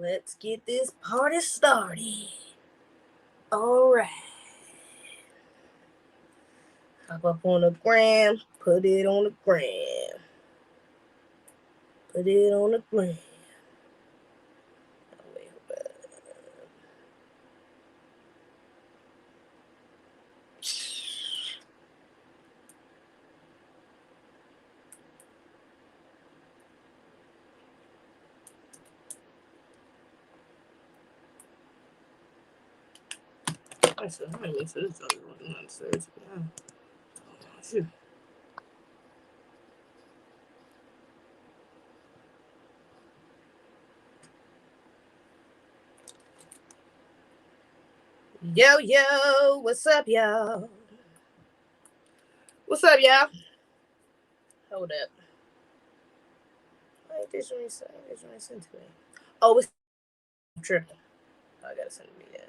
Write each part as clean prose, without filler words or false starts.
Let's get this party started. All right. Hop up on the gram. Put it on the gram. Put it on the gram. Oh, wait, hold up. I said, I make sure this is not serious. Shoot. Yo, what's up, y'all? What's up, y'all? Hold up. Why ain't this joint sent to me? Oh, it's tripping. I gotta send it to me, yeah.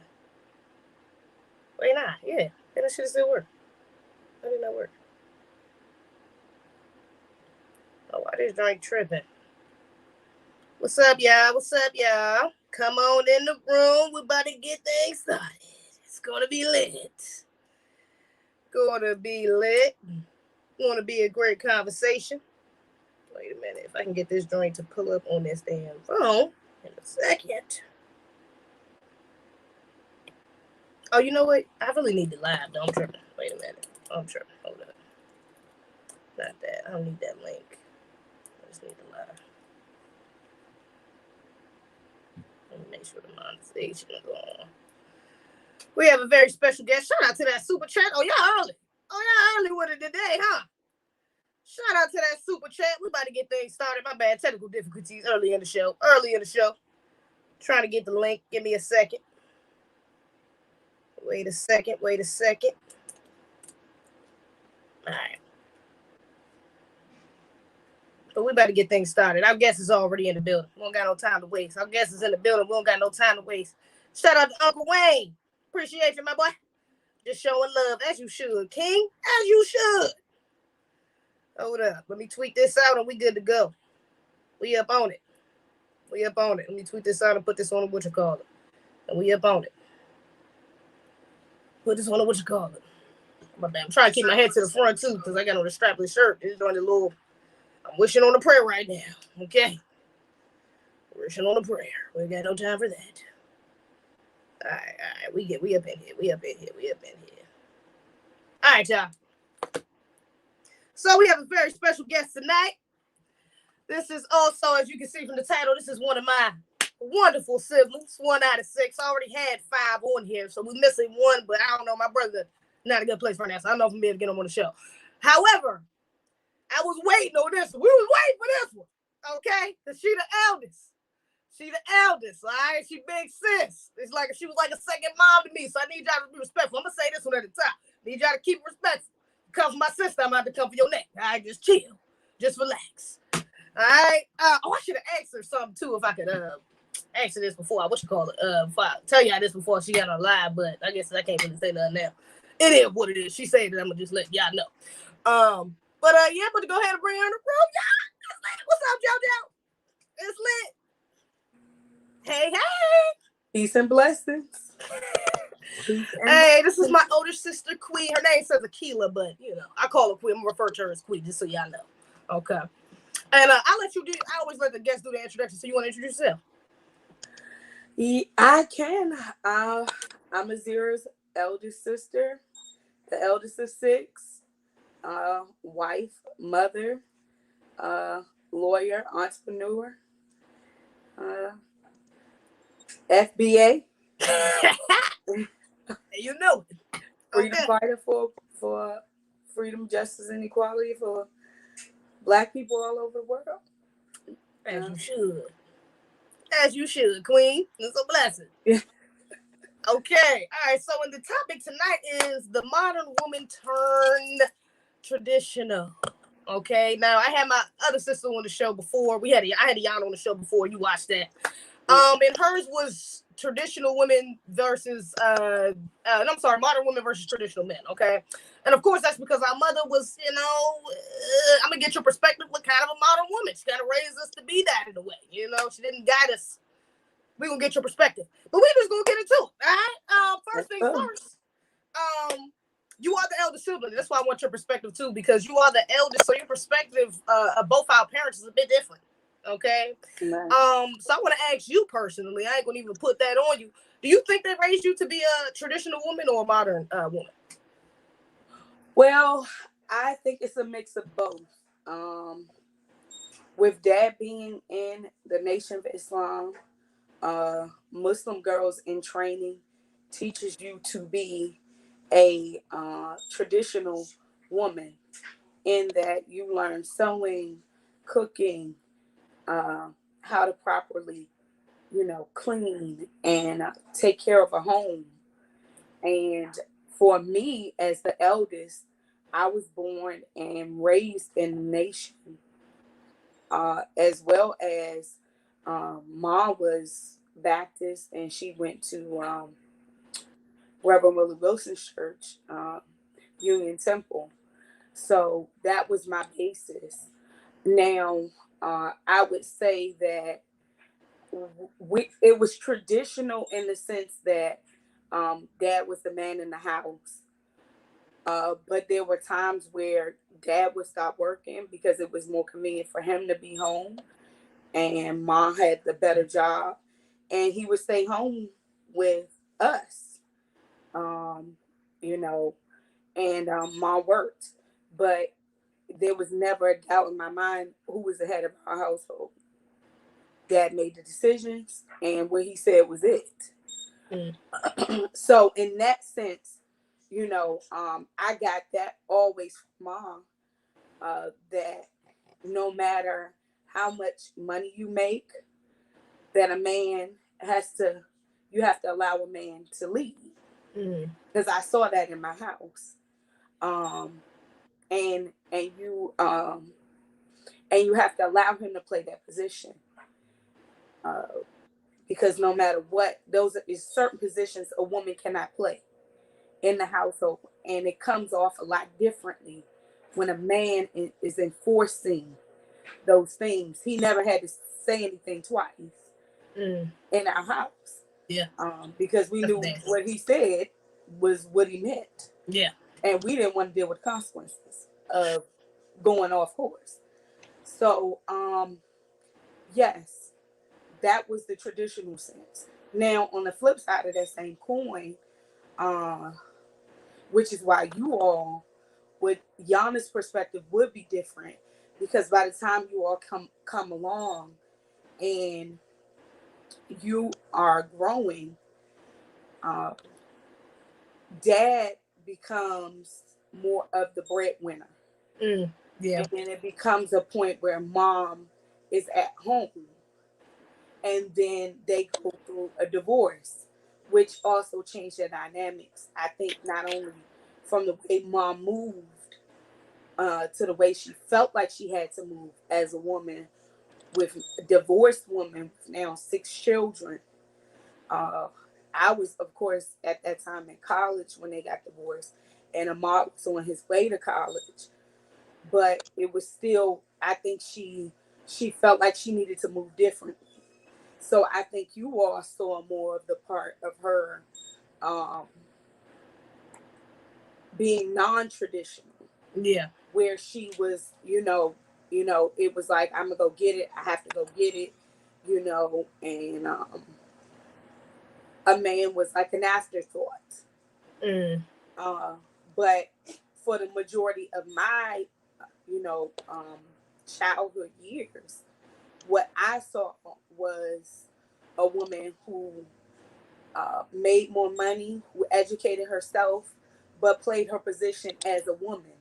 Wait, nah, yeah. That shit still work. How did not work? Oh, why this joint tripping? What's up, y'all? What's up, y'all? Come on in the room. We're about to get things started. It's gonna be lit. Gonna be lit. Gonna be a great conversation. Wait a minute. If I can get this joint to pull up on this damn phone in a second. Oh, you know what? I really need the live. Don't trip. Wait a minute. I'm tripping. Hold up. Not that. I don't need that link. I just need the live. Let me make sure the monetization is on. We have a very special guest. Shout out to that super chat. Oh, y'all early. Oh, y'all early with it today, huh? Shout out to that super chat. We about to get things started. My bad. Technical difficulties early in the show. Trying to get the link. Give me a second. Wait a second. All right. But we about to get things started. Our guest is already in the building. We don't got no time to waste. Our guest is in the building. We don't got no time to waste. Shout out to Uncle Wayne. Appreciate you, my boy. Just showing love as you should, King. As you should. Hold up. Let me tweet this out and we good to go. We up on it. Let me tweet this out and put this on what you call it. And we up on it. Put this on what you call it. My bad. I'm trying to keep my head to the front too because I got on the strapless shirt. It's on the little. I'm wishing on a prayer right now. Okay. Wishing on a prayer. We got no time for that. All right. We up in here. All right, y'all. So we have a very special guest tonight. This is also, as you can see from the title, this is one of my wonderful siblings. 1 out of 6. I already had 5 on here, so we're missing 1, but I don't know. My brother not a good place right now, so I don't know if I'm able to get him on the show. However, I was waiting on this one. We was waiting for this one, okay? Because she the eldest, all right? She big sis. It's like she was like a second mom to me, so I need y'all to be respectful. I'm going to say this one at the top. Need y'all to keep respectful. Come for my sister, I'm about to come for your neck. All right, just chill. Just relax. All right? I should have asked her something, too, if I could ask her this before. Tell y'all this before she got on live, but I guess I can't really say nothing now. It is what it is. She said that I'm going to just let y'all know. But to go ahead and bring her in the room, y'all. What's up, JoJo? It's lit. Hey. Peace and blessings. Hey, this is my older sister, Queen. Her name says Aqueelah, but, I call her Queen. I'm going to refer to her as Queen, just so y'all know. Okay. And I'll let you do, I always let the guests do the introduction, so you want to introduce yourself? I can. I'm Azira's eldest sister, the eldest of 6, wife, mother, lawyer, entrepreneur, FBA. You know it. Freedom fighter for freedom, justice, and equality for Black people all over the world. As you should. As you should, Queen. It's a blessing. Yeah. Okay. All right. So, the topic tonight is the modern woman turned traditional. Okay. Now, I had my other sister on the show before. I had Yana on the show before. You watched that. And hers was traditional women versus modern women versus traditional men. Okay. And of course, that's because our mother was, I'm gonna get your perspective. What kind of a modern woman? She kind of raised us to be that in a way. She didn't guide us. We're gonna get your perspective. But we just gonna get into it. All right. First things first. You are the eldest sibling. That's why I want your perspective too, because you are the eldest, so your perspective of both our parents is a bit different. Okay. Right. So I want to ask you personally. I ain't gonna even put that on you. Do you think they raised you to be a traditional woman or a modern woman? Well, I think it's a mix of both. With dad being in the Nation of Islam, Muslim girls in training teaches you to be a traditional woman, in that you learn sewing, cooking, how to properly, clean and take care of a home. And for me, as the eldest, I was born and raised in the Nation, as well as mom was Baptist, and she went to Reverend Willie Wilson's church, Union Temple. So that was my basis. Now, I would say that it was traditional in the sense that dad was the man in the house. But there were times where dad would stop working because it was more convenient for him to be home, and mom had the better job, and he would stay home with us. Um, you know, and mom worked, but there was never a doubt in my mind who was the head of our household. Dad made the decisions, and what he said was it. Mm. So in that sense, I got that always from mom, that no matter how much money you make, that you have to allow a man to lead. Because I saw that in my house. And you have to allow him to play that position. Because no matter what, those are certain positions a woman cannot play in the household, and it comes off a lot differently when a man is enforcing those things. He never had to say anything twice in our house. Yeah. Because we knew what he said was what he meant. Yeah. And we didn't want to deal with consequences of going off course. So, yes, that was the traditional sense. Now, on the flip side of that same coin, which is why you all, with Yana's perspective, would be different, because by the time you all come along and you are growing, dad becomes more of the breadwinner. Yeah. And then it becomes a point where mom is at home, and then they go through a divorce, which also changed their dynamics. I think not only from the way mom moved, to the way she felt like she had to move as a woman, with a divorced woman with now 6 children. I was, of course, at that time in college when they got divorced, and Ahmad was on his way to college. But it was still, I think she felt like she needed to move differently. So I think you all saw more of the part of her being non-traditional. Yeah. Where she was, it was like, I'm gonna go get it. I have to go get it, and a man was like an afterthought. But for the majority of my, childhood years, what I saw was a woman who made more money, who educated herself, but played her position as a woman.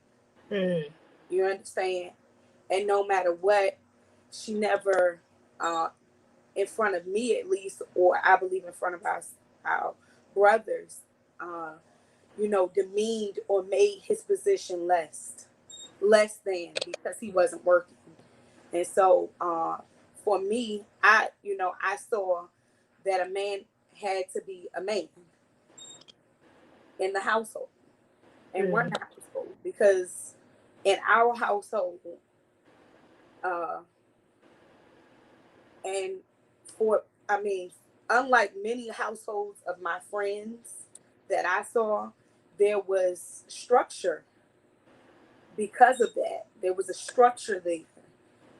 You understand? And no matter what, she never, in front of me at least, or I believe in front of our brothers, demeaned or made his position less than, because he wasn't working. And so, for me, I saw that a man had to be a man in the household and run the household, because in our household, and for, unlike many households of my friends that I saw, there was structure because of that. There was a structure there.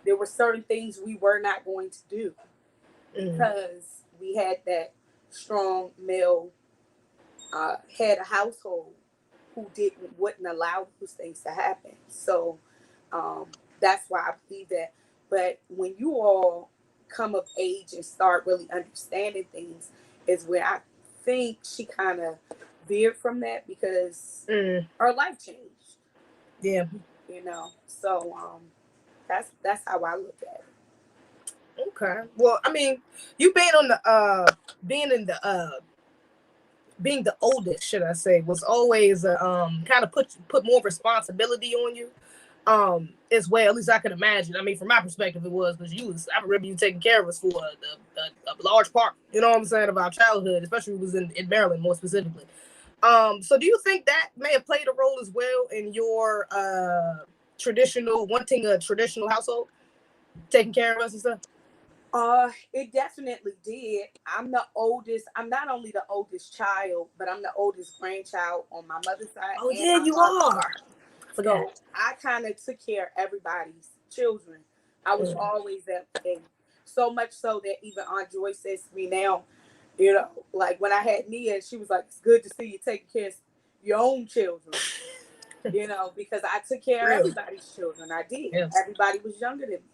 There were certain things we were not going to do because we had that strong male head of household who wouldn't allow those things to happen. So that's why I believe that. But when you all come of age and start really understanding things, is where I think she kind of veered from that because her life changed. Yeah. You know, so that's how I look at it. Okay. Well, I mean, you being on the being the oldest, should I say, was always kind of put more responsibility on you. As well, at least I can imagine. I mean, from my perspective, it was because I remember you taking care of us for a large part, you know what I'm saying, of our childhood, especially when it was in Maryland, more specifically. So do you think that may have played a role as well in your wanting a traditional household, taking care of us and stuff? It definitely did. I'm the oldest. I'm not only the oldest child, but I'm the oldest grandchild on my mother's side. Oh, and yeah, my you father's are. side. So I kind of took care of everybody's children. I was always that thing. So much so that even Aunt Joy says to me now, you know, like when I had Nia, she was like, it's good to see you taking care of your own children. You know, because I took care of everybody's children. I did. Yeah. Everybody was younger than me.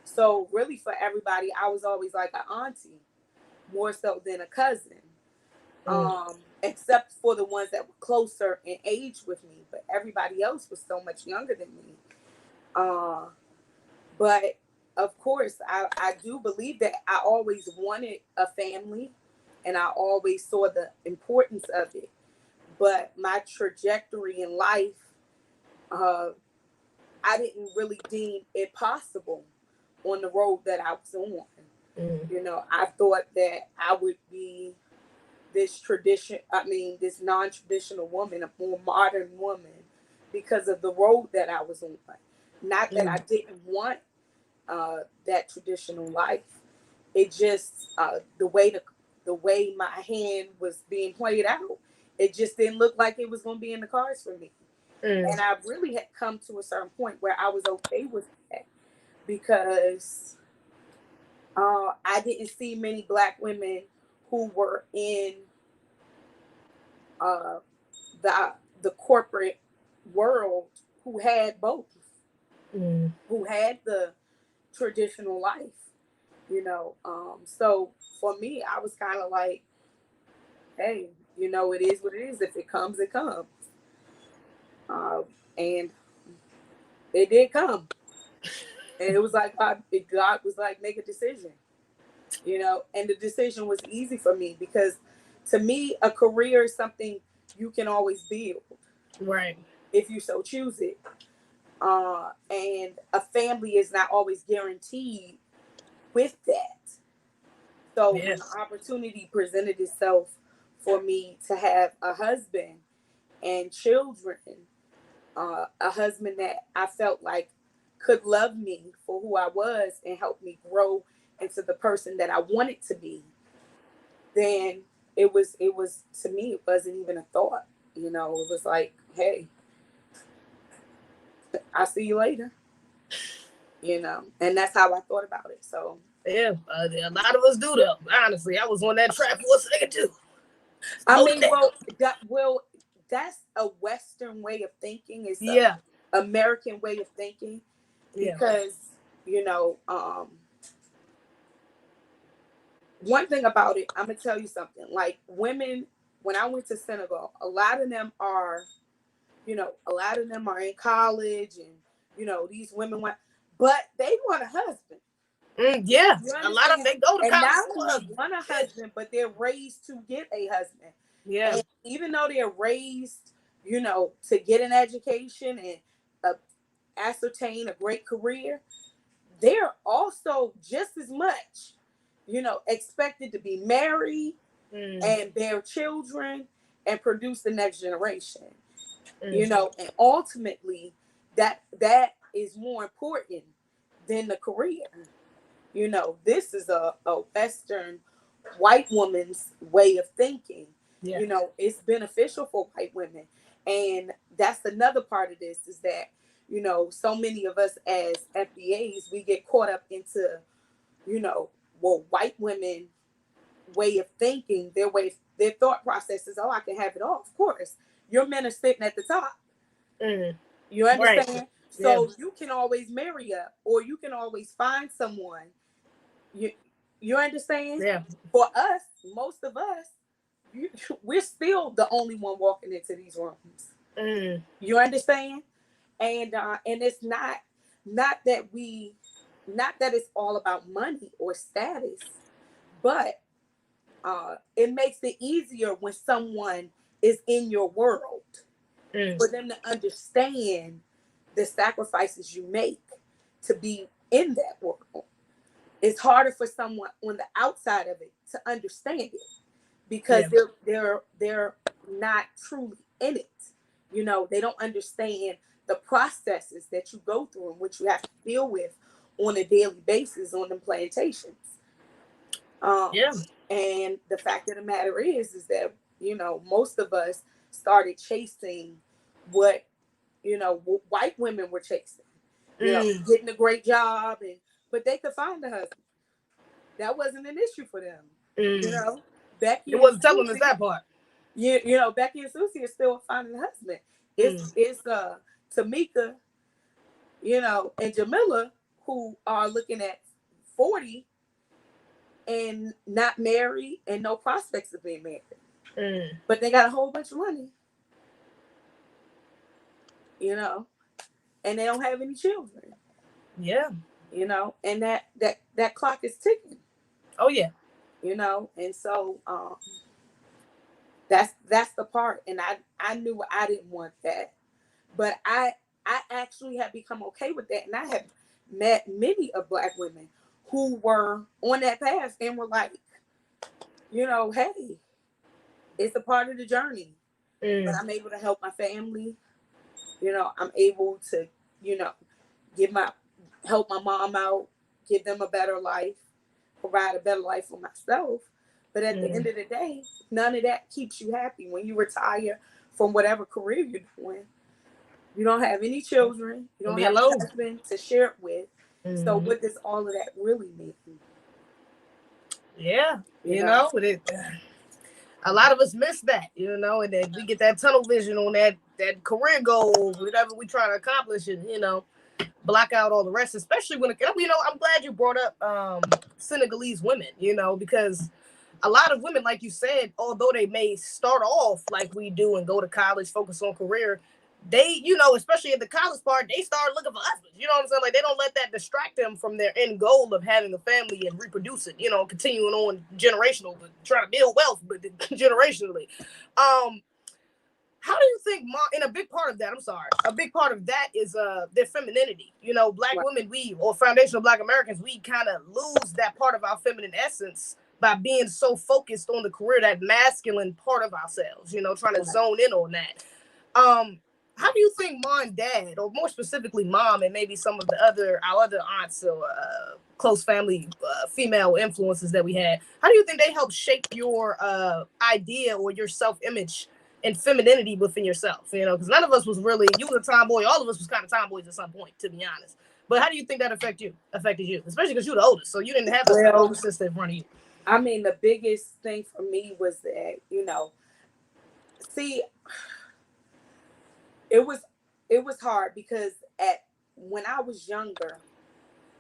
So really for everybody, I was always like an auntie, more so than a cousin. Except for the ones that were closer in age with me, but everybody else was so much younger than me. But of course, I do believe that I always wanted a family and I always saw the importance of it. But my trajectory in life, I didn't really deem it possible on the road that I was on. You know, I thought that I would be this non-traditional woman, a more modern woman, because of the road that I was on. Not that I didn't want that traditional life. It just the way my hand was being played out, it just didn't look like it was going to be in the cards for me. And I really had come to a certain point where I was okay with that because I didn't see many Black women who were in the corporate world who had both, who had the traditional life, you know. So for me, I was kind of like, hey, you know, it is what it is. If it comes, it comes. And it did come. And it was like God was like, make a decision, you know. And the decision was easy for me because to me, a career is something you can always build. Right. If you so choose it. And a family is not always guaranteed with that. So when the opportunity presented itself for me to have a husband and children, a husband that I felt like could love me for who I was and help me grow into the person that I wanted to be, then it was to me, it wasn't even a thought. You know, it was like, hey, I'll see you later. You know, and that's how I thought about it. So yeah, a lot of us do though. Honestly, I was on that track for a second too. I mean, that's a Western way of thinking. It's an American way of thinking because you know, one thing about it, I'm gonna tell you something. Like women, when I went to Senegal, a lot of them are in college, and you know, these women but they want a husband. A lot of them, they go to college. And not only want a husband, but they're raised to get a husband. Yeah. And even though they're raised, you know, to get an education and ascertain a great career, they're also just as much, you know, expected to be married and bear children and produce the next generation. You know, and ultimately that is more important than the career. You know, this is a Western white woman's way of thinking. Yeah. You know, it's beneficial for white women. And that's another part of this, is that, you know, so many of us as FBAs, we get caught up into, you know, well, white women way of thinking, their thought process is, oh, I can have it all. Of course, your men are sitting at the top. You understand? Right. So Yeah. you can always marry up, or you can always find someone. You understand? Yeah. For us, most of us, we're still the only one walking into these rooms. You understand? And it's not that it's all about money or status, but it makes it easier when someone is in your world for them to understand the sacrifices you make to be in that world. It's harder for someone on the outside of it to understand it, because they're not truly in it. You know, they don't understand the processes that you go through and which you have to deal with on a daily basis on the plantations. Yeah. And the fact of the matter is that, you know, most of us started chasing what, you know, white women were chasing. You know, getting a great job, but they could find a husband. That wasn't an issue for them. You know, Becky It and wasn't telling us Susie, that part. you know, Becky and Susie are still finding a husband. It's Tamika, you know, and Jamila, who are looking at 40 and not married and no prospects of being married. But they got a whole bunch of money, you know, and they don't have any children. Yeah. You know, and that clock is ticking. Oh yeah. You know, and so that's the part. And I knew I didn't want that, but I actually have become okay with that, and I have met many of Black women who were on that path and were like, you know, hey, it's a part of the journey, but I'm able to help my family. You know, I'm able to, you know, help my mom out, give them a better life, provide a better life for myself. But at the end of the day, none of that keeps you happy. When you retire from whatever career you're doing, you don't have any children, you don't have a husband to share it with. So what does all of that really mean? Yeah, you know, a lot of us miss that, you know, and then we get that tunnel vision on that career goal, whatever we try to accomplish, and you know, block out all the rest. Especially when you know, I'm glad you brought up Senegalese women, you know, because a lot of women, like you said, although they may start off like we do and go to college, focus on career, they, you know, especially at the college part, they start looking for husbands. You know what I'm saying? Like, they don't let that distract them from their end goal of having a family and reproducing, you know, continuing on generational, but trying to build wealth, but generationally. How do you think, and a big part of that is their femininity. You know, Black women, or foundational Black Americans, we kind of lose that part of our feminine essence by being so focused on the career, that masculine part of ourselves, you know, trying to zone in on that. How do you think mom and dad, or more specifically mom and maybe some of our other aunts or close family female influences that we had, how do you think they help shape your idea or your self-image and femininity within yourself? You know, because none of us was really, you were a tomboy, all of us was kind of tomboys at some point, to be honest. But how do you think that affected you? Especially because you're the oldest, so you didn't have an older sister in front of you. I mean, the biggest thing for me was that, you know, see, it was hard because when I was younger,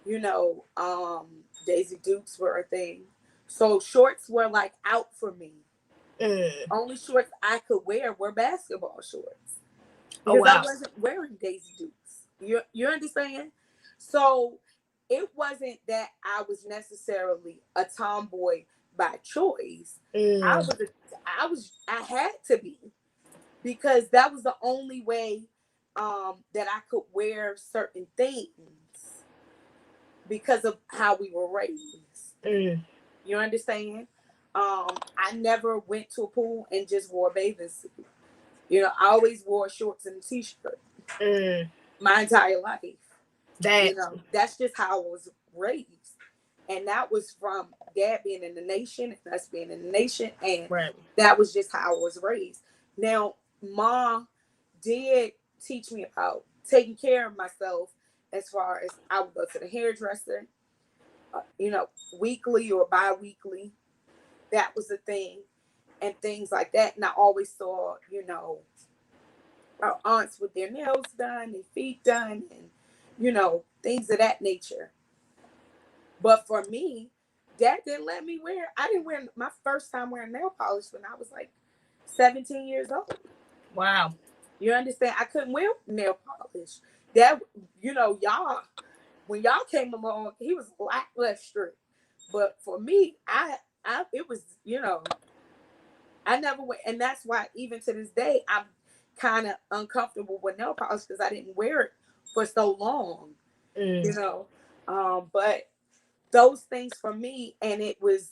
you know, Daisy Dukes were a thing. So shorts were like out for me. Only shorts I could wear were basketball shorts. Because I wasn't wearing Daisy Dukes. You understand? So it wasn't that I was necessarily a tomboy by choice. I had to be, because that was the only way that I could wear certain things because of how we were raised. You understand? I never went to a pool and just wore a bathing suit. You know, I always wore shorts and a t-shirt my entire life. You know, that's just how I was raised. And that was from dad being in the nation and us being in the nation. And Right. that was just how I was raised. Now, mom did teach me about taking care of myself as far as I would go to the hairdresser, weekly or bi-weekly. That was the thing. And things like that. And I always saw, our aunts with their nails done, their feet done, and, things of that nature. But for me, dad didn't let me I didn't wear my first time wearing nail polish when I was like 17 years old. Wow. You understand? I couldn't wear nail polish. That, y'all, when y'all came along, he was lackluster. But for me, it was, I never went. And that's why even to this day, I'm kind of uncomfortable with nail polish because I didn't wear it for so long, but those things for me, and it was,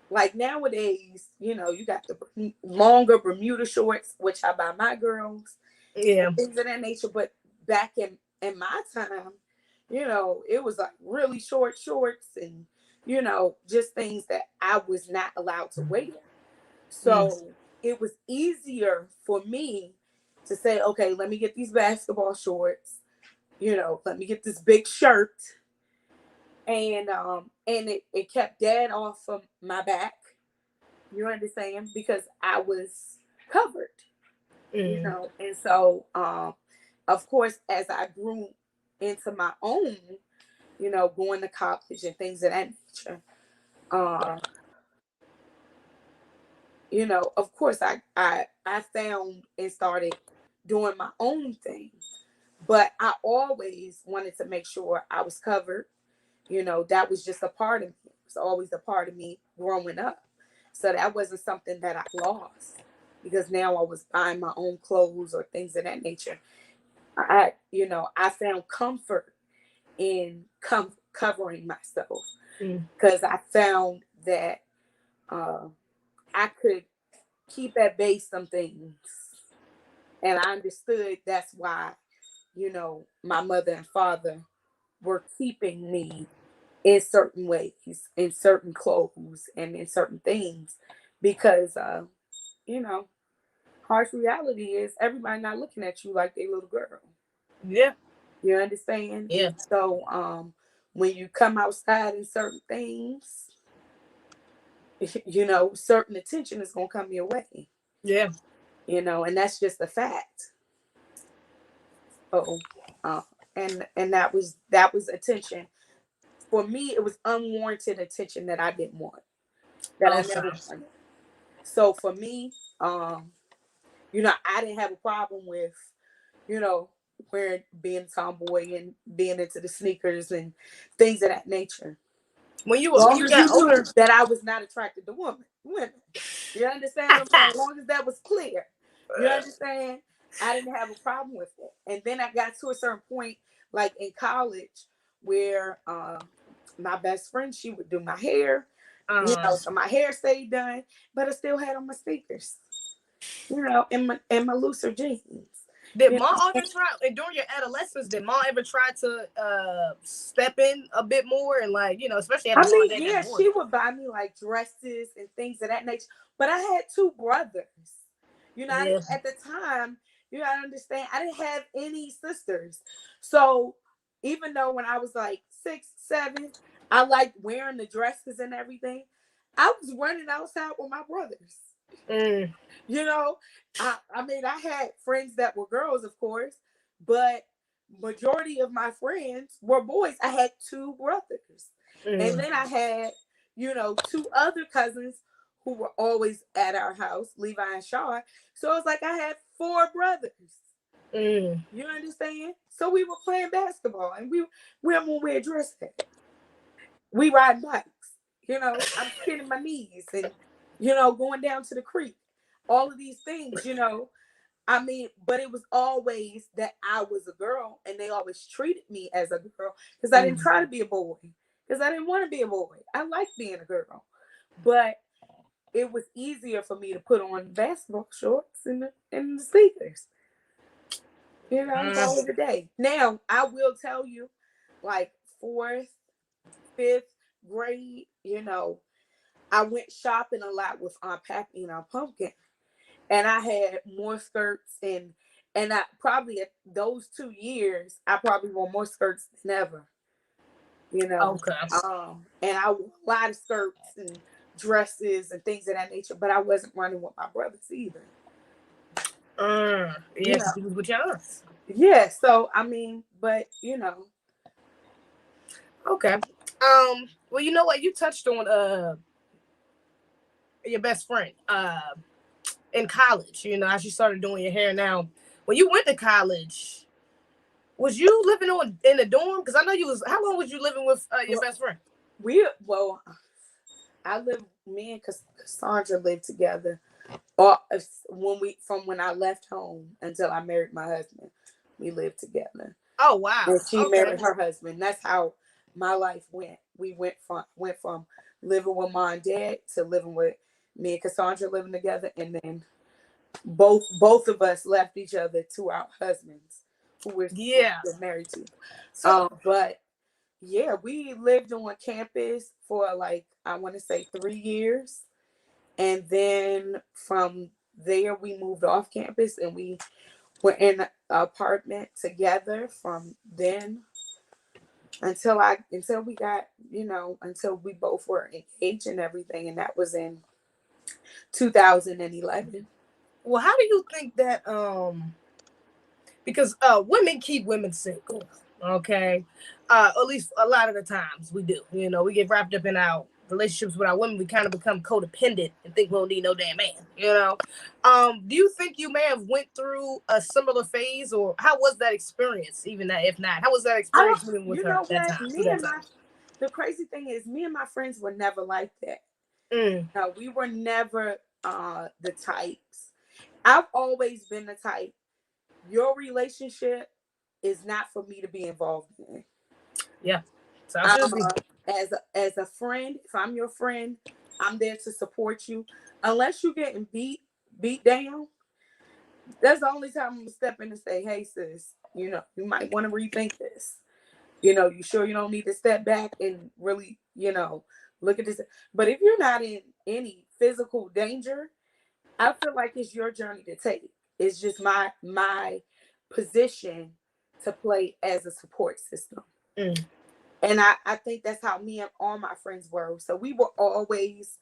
like nowadays, you got the longer Bermuda shorts, which I buy my girls, Yeah, things of that nature. But back in my time, it was like really short shorts and, just things that I was not allowed to wear. So it was easier for me to say, okay, let me get these basketball shorts, let me get this big shirt. And it kept dad off of my back. You understand? Because I was covered, And so, of course, as I grew into my own, going to college and things of that nature, of course, I found and started doing my own thing. But I always wanted to make sure I was covered. That was just a part of me. It was always a part of me growing up. So that wasn't something that I lost because now I was buying my own clothes or things of that nature. I found comfort in covering myself because I found that I could keep at bay some things. And I understood that's why, my mother and father were keeping me in certain ways, in certain clothes, and in certain things, because harsh reality is everybody not looking at you like they little girl. Yeah. You understand? Yeah. And so when you come outside in certain things, certain attention is gonna come your way. Yeah. And that's just a fact. Oh, and that was attention. For me, it was unwarranted attention that I didn't want, that I never wanted. So for me, I didn't have a problem with, being a tomboy and being into the sneakers and things of that nature. When you As got older, that I was not attracted to women. You understand what I'm saying? As long as that was clear. You understand? I didn't have a problem with it. And then I got to a certain point, like in college, where my best friend, she would do my hair. So my hair stayed done, but I still had on my sneakers. And my looser jeans. Did mom ever try during your adolescence? Did mom ever try to step in a bit more and especially at yeah, she would buy me like dresses and things of that nature. But I had two brothers. At the time, I understand. I didn't have any sisters, so even though when I was like 6, 7, I liked wearing the dresses and everything, I was running outside with my brothers. I had friends that were girls, of course, but majority of my friends were boys. I had two brothers. And then I had, two other cousins who were always at our house, Levi and Shaw. So it's like I had 4 brothers. You understand? So we were playing basketball and we won't wear dresses. We ride bikes. I'm skinning my knees and, going down to the creek. All of these things, but it was always that I was a girl and they always treated me as a girl because I didn't try to be a boy because I didn't want to be a boy. I liked being a girl, but it was easier for me to put on basketball shorts and the sneakers, call it a day. Now, I will tell you, like 4th, 5th grade, I went shopping a lot with Aunt Pappy and Aunt Pumpkin, and I had more skirts and I probably at those 2 years I probably wore more skirts than ever. Okay. And I wore a lot of skirts and dresses and things of that nature, but I wasn't running with my brothers either. Yeah, because he was with your aunts. Yeah, so I mean, but Okay. Well, you know what? You touched on your best friend in college. As you started doing your hair. Now, when you went to college, was you living in a dorm? Because I know you was. How long was you living with your best friend? Me and Cassandra lived together. Or when I left home until I married my husband, we lived together. Oh wow! And she married her husband. That's how my life went. We went from living with mom and dad to living with me and Cassandra living together, and then both of us left each other to our husbands who we're married to. But yeah, we lived on campus for like I want to say 3 years, and then from there we moved off campus and we were in an apartment together from then until we got until we both were engaged and everything, and that was in 2011. Well, how do you think that because women keep women single, okay? At least a lot of the times we do. We get wrapped up in our relationships with our women. We kind of become codependent and think we don't need no damn man. Do you think you may have went through a similar phase, or how was that experience? Even that, if not, how was that experience living with her at that time? The crazy thing is, me and my friends were never like that. No, we were never the types. I've always been the type. Your relationship is not for me to be involved in. Yeah. So as a friend, if I'm your friend, I'm there to support you. Unless you're getting beat down, that's the only time I'm gonna step in and say, "Hey, sis, you might want to rethink this. You sure you don't need to step back and really, look at this." But if you're not in any physical danger, I feel like it's your journey to take. It's just my position to play as a support system. And I think that's how me and all my friends were. So we were always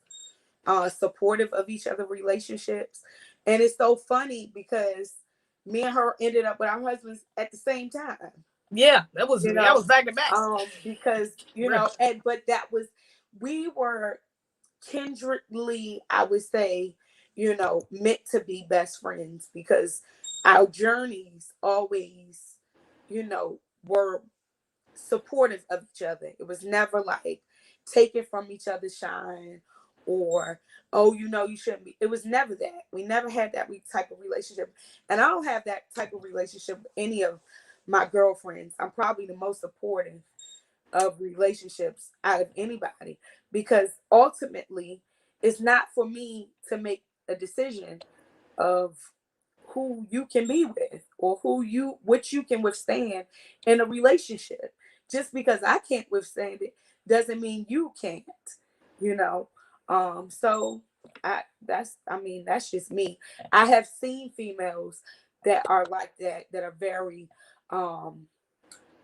supportive of each other's relationships. And it's so funny because me and her ended up with our husbands at the same time. Yeah, that was back to back. Because but we were kindredly, I would say, meant to be best friends because our journeys always, were supportive of each other. It was never like taking from each other's shine or, oh, you shouldn't be. It was never that. We never had that type of relationship. And I don't have that type of relationship with any of my girlfriends. I'm probably the most supportive of relationships out of anybody because ultimately it's not for me to make a decision of who you can be with or what you can withstand in a relationship. Just because I can't withstand it doesn't mean you can't, so that's just me. I have seen females that are like that are very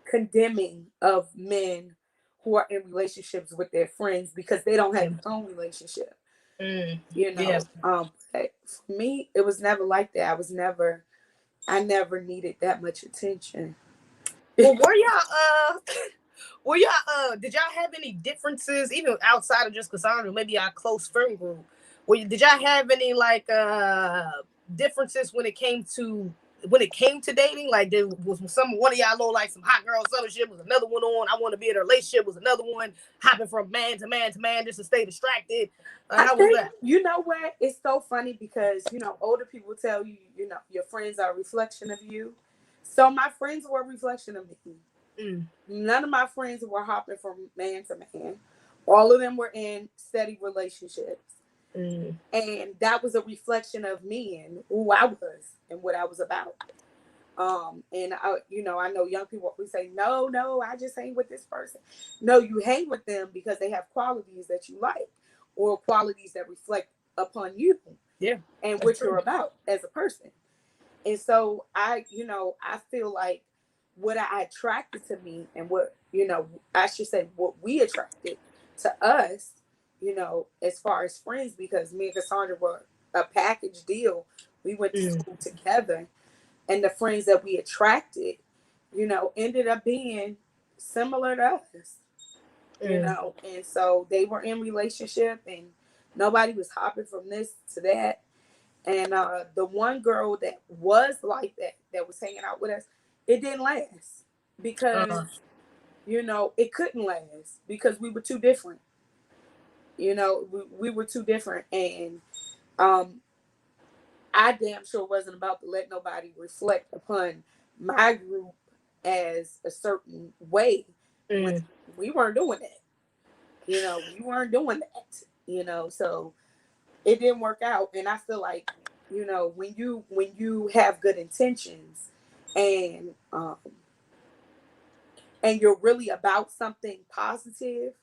condemning of men who are in relationships with their friends because they don't have their own relationship. But for me, it was never like that. I never needed that much attention. Well, did y'all have any differences, even outside of just Cassandra, maybe our close friend group? Did y'all have any differences when it came to dating? Like, there was one of y'all know like some hot girl summer shit, was another one on I want to be in a relationship, was another one hopping from man to man to man just to stay distracted. How was that? You know what? It's so funny because older people tell you, your friends are a reflection of you. So my friends were a reflection of me. None of my friends were hopping from man to man. All of them were in steady relationships. And that was a reflection of me and who I was and what I was about. And I know young people always say, no, I just hang with this person. No, you hang with them because they have qualities that you like, or qualities that reflect upon you, and what you're about as a person. And so I feel like what I attracted to me, and what, I should say what we attracted to us, as far as friends, because me and Cassandra were a package deal. We went to school together, and the friends that we attracted, ended up being similar to us, and so they were in relationship, and nobody was hopping from this to that. And the one girl that was like that was hanging out with us, it didn't last because, it couldn't last because we were too different. We were too different. And I damn sure wasn't about to let nobody reflect upon my group as a certain way when we weren't doing that. We weren't doing that, so it didn't work out. And I feel like, when you have good intentions, and you're really about something positive,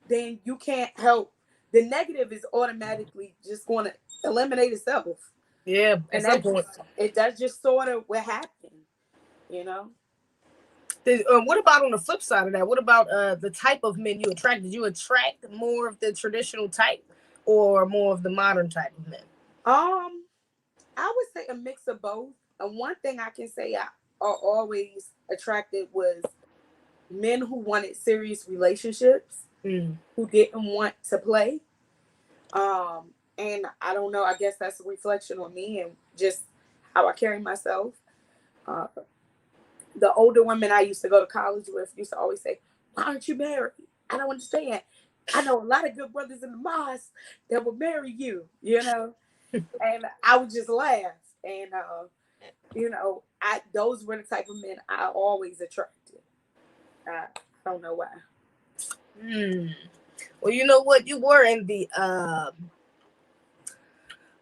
then you can't help, the negative is automatically just going to eliminate itself. Yeah, and that's just sort of what happened. What about on the flip side of that? What about the type of men you attract? Did you attract more of the traditional type or more of the modern type of men? I would say a mix of both. And one thing I can say I always attracted was men who wanted serious relationships, who didn't want to play. And I don't know, I guess that's a reflection on me and just how I carry myself. The older women I used to go to college with used to always say, "Why aren't you married? I don't understand. I know a lot of good brothers in the mosque that will marry you," And I would just laugh. And, those were the type of men I always attracted. I don't know why. Well, you know what? You were in the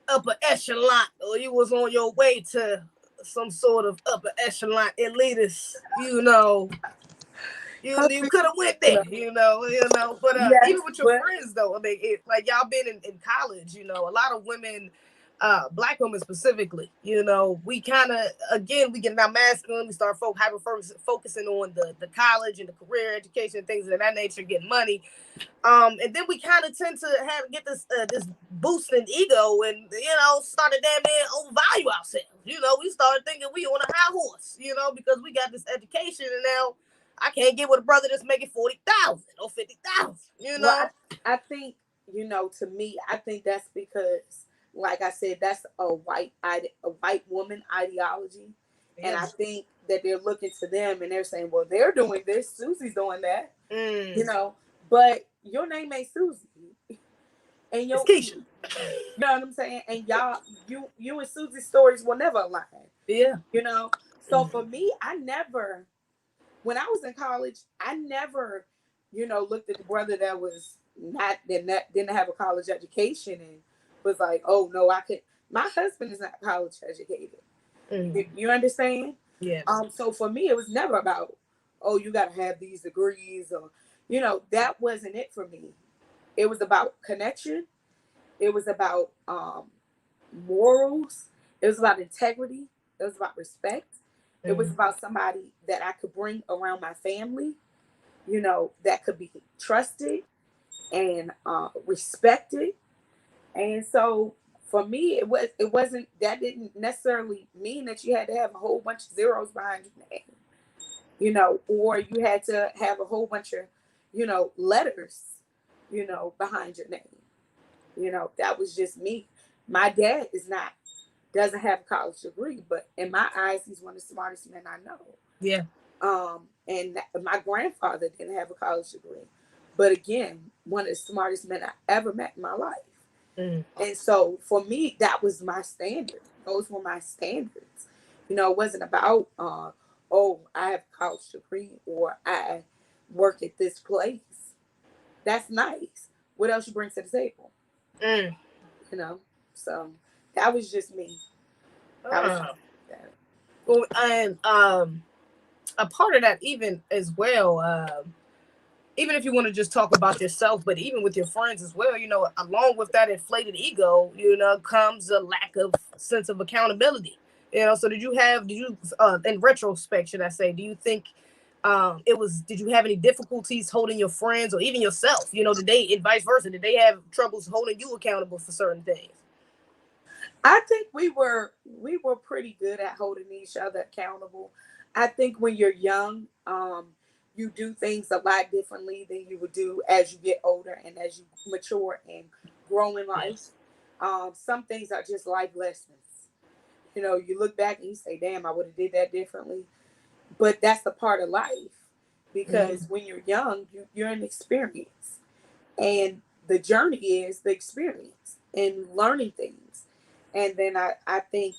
upper echelon, or you was on your way to some sort of upper echelon elitist, You could have went there, But yes, even with your friends, though, I mean, like y'all been in college, a lot of women, Black women specifically, we kind of, again, we get now masculine, we start focusing on the college and the career education, things of that nature, getting money. And then we kind of tend to get this boost in ego, and start to damn near overvalue ourselves. We started thinking we on a high horse, because we got this education, and now I can't get with a brother that's making 40,000 or 50,000. Well, I think to me, I think that's because, like I said, that's a white woman ideology, and I think that they're looking to them and they're saying, well, they're doing this, Susie's doing that, but your name ain't Susie, and it's Keisha. You know what I'm saying? And y'all, you and Susie's stories will never align. Yeah. So for me, when I was in college, I never, looked at the brother that was didn't have a college education and was like, oh no, my husband is not college educated. You understand? Yeah. So for me, it was never about, oh, you got to have these degrees, or, that wasn't it for me. It was about connection. It was about morals. It was about integrity. It was about respect. It was about somebody that I could bring around my family, that could be trusted and respected. And so for me, it wasn't, that didn't necessarily mean that you had to have a whole bunch of zeros behind your name, or you had to have a whole bunch of, letters, behind your name. That was just me. My dad doesn't have a college degree, but in my eyes, he's one of the smartest men I know. Yeah. And my grandfather didn't have a college degree, but again, one of the smartest men I ever met in my life. And so for me, that was my standard. Those were my standards. It wasn't about, oh, I have a college degree or I work at this place. That's nice. What else you bring to the table? So that was just me. Well, and a part of that even as well, even if you want to just talk about yourself, but even with your friends as well, along with that inflated ego, comes a lack of sense of accountability. So did you in retrospect, should I say, do you think did you have any difficulties holding your friends or even yourself, and vice versa? Did they have troubles holding you accountable for certain things? I think we were pretty good at holding each other accountable. I think when you're young, you do things a lot differently than you would do as you get older and as you mature and grow in life. Some things are just life lessons. You look back and you say, "Damn, I would have did that differently." But that's a part of life because when you're young, you're an experience, and the journey is the experience and learning things. And then I think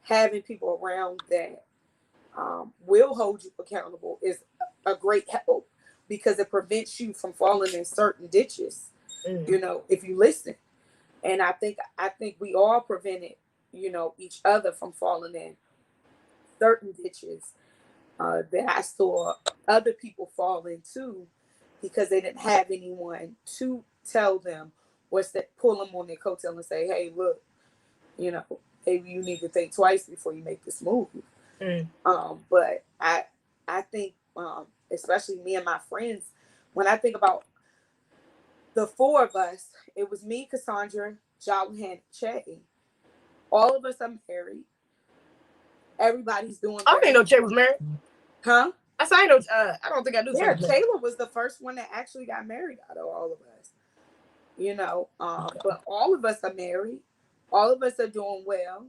having people around that will hold you accountable is a great help because it prevents you from falling in certain ditches, if you listen. And I think we all prevented, each other from falling in certain ditches that I saw other people fall into because they didn't have anyone to tell them or pull them on their coattail and say, "Hey, look, maybe you need to think twice before you make this move." But I think, especially me and my friends, when I think about the four of us, it was me, Cassandra, Jolly, Che. All of us are married. Everybody's doing. I didn't know Che was married. Huh? I said I know. I don't think I knew. Yeah, Taylor was the first one that actually got married out of all of us. But all of us are married. All of us are doing well.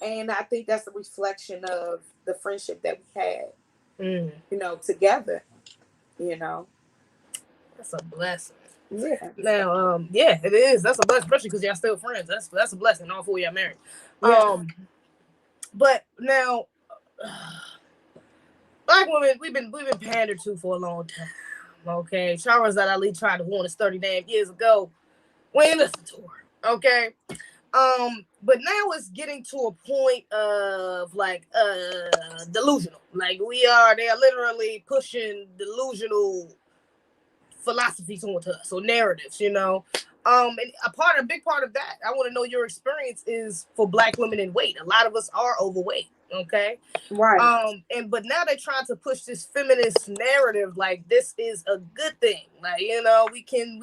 And I think that's a reflection of the friendship that we had, together, That's a blessing. Yeah. Now, yeah, it is. That's a blessing, especially because y'all still friends. That's a blessing. All four of y'all married. Yeah. But now, black women, we've been pandered to for a long time. Okay, Shahrazad Ali tried to warn us 30 damn years ago. We ain't listen to her. Okay. But now it's getting to a point of delusional. Like they are literally pushing delusional philosophies onto us or narratives, And a big part of that, I want to know your experience is for black women in weight. A lot of us are overweight. Okay. Right. But now they're trying to push this feminist narrative like this is a good thing. Like, we can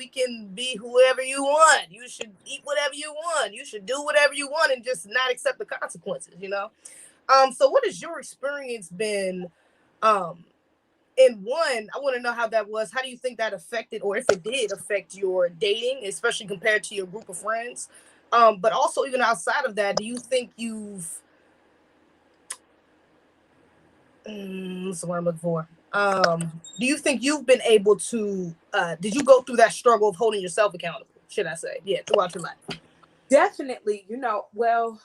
be whoever you want. You should eat whatever you want. You should do whatever you want and just not accept the consequences, So what has your experience been? And one, I want to know how that was. How do you think that affected, or if it did affect your dating, especially compared to your group of friends? But also even outside of that, do you think that's what I'm looking for. Do you think you've been able to, did you go through that struggle of holding yourself accountable, should I say? Yeah, throughout your life. Definitely. Well,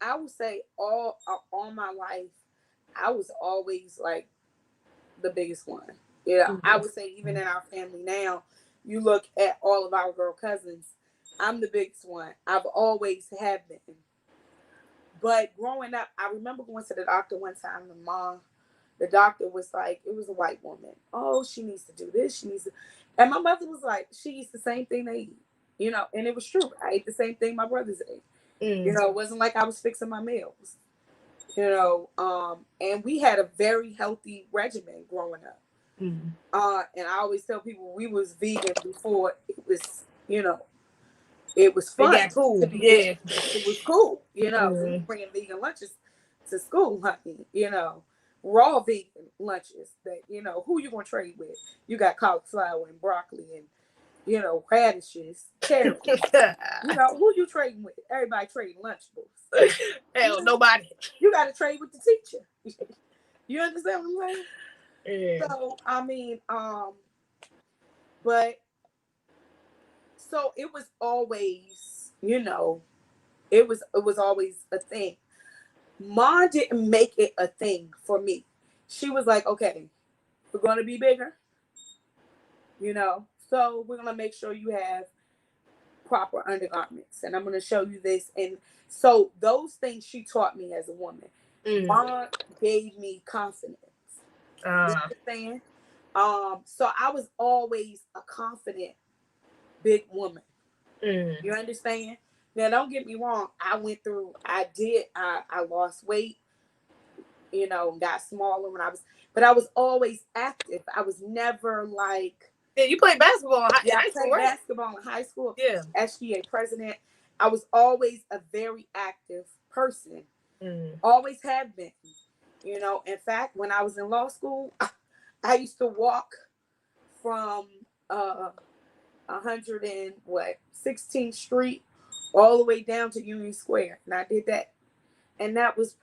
I would say all my life, I was always like the biggest one. I would say even in our family now, you look at all of our girl cousins, I'm the biggest one. I've always have been. But growing up, I remember going to the doctor one time, and the doctor was like, it was a white woman. "Oh, she needs to do this. She needs to," and my mother was like, "She eats the same thing they eat," and it was true. I ate the same thing my brothers ate. It wasn't like I was fixing my meals. And we had a very healthy regimen growing up. And I always tell people we was vegan before it was, it was fun. Yeah, cool. Yeah. It was cool. We were bringing vegan lunches to school, honey, raw vegan lunches that, who you going to trade with? You got cauliflower and broccoli and, radishes, carrots. Who you trading with? Everybody trading Lunchables. Hell, nobody. You got to trade with the teacher. You understand what I'm saying? Yeah. So, I mean, but so it was always, it was always a thing. Ma didn't make it a thing for me. She was like, "Okay, we're going to be bigger, so we're going to make sure you have proper undergarments, and I'm going to show you this." And so those things she taught me as a woman. Mom gave me confidence. You understand? So I was always a confident big woman. You understand? Now, don't get me wrong. I lost weight, got smaller but I was always active. I was never like. Yeah, you played basketball in high I school, played right? basketball in high school. Yeah. SGA president. I was always a very active person. Always have been. In fact, when I was in law school, I used to walk from 16th Street all the way down to Union Square, and I did that, and that was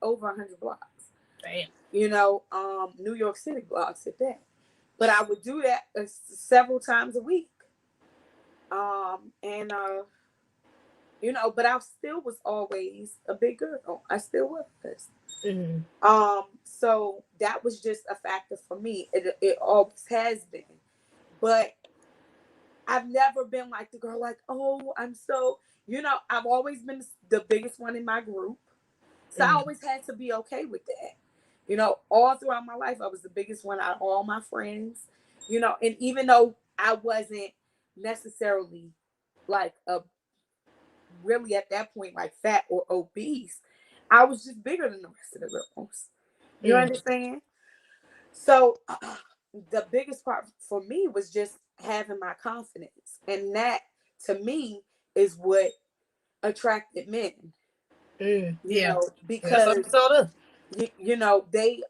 over 100 blocks. Damn. New York City blocks at that. But I would do that several times a week, but I still was always a big girl. I still was. So that was just a factor for me. It always has been. But I've never been like the girl, like, oh, I'm so, I've always been the biggest one in my group. So I always had to be okay with that. All throughout my life, I was the biggest one out of all my friends, and even though I wasn't necessarily like really at that point, like fat or obese, I was just bigger than the rest of the girls. You understand? So the biggest part for me was just having my confidence. And that, to me, is what attracted men. Because, they,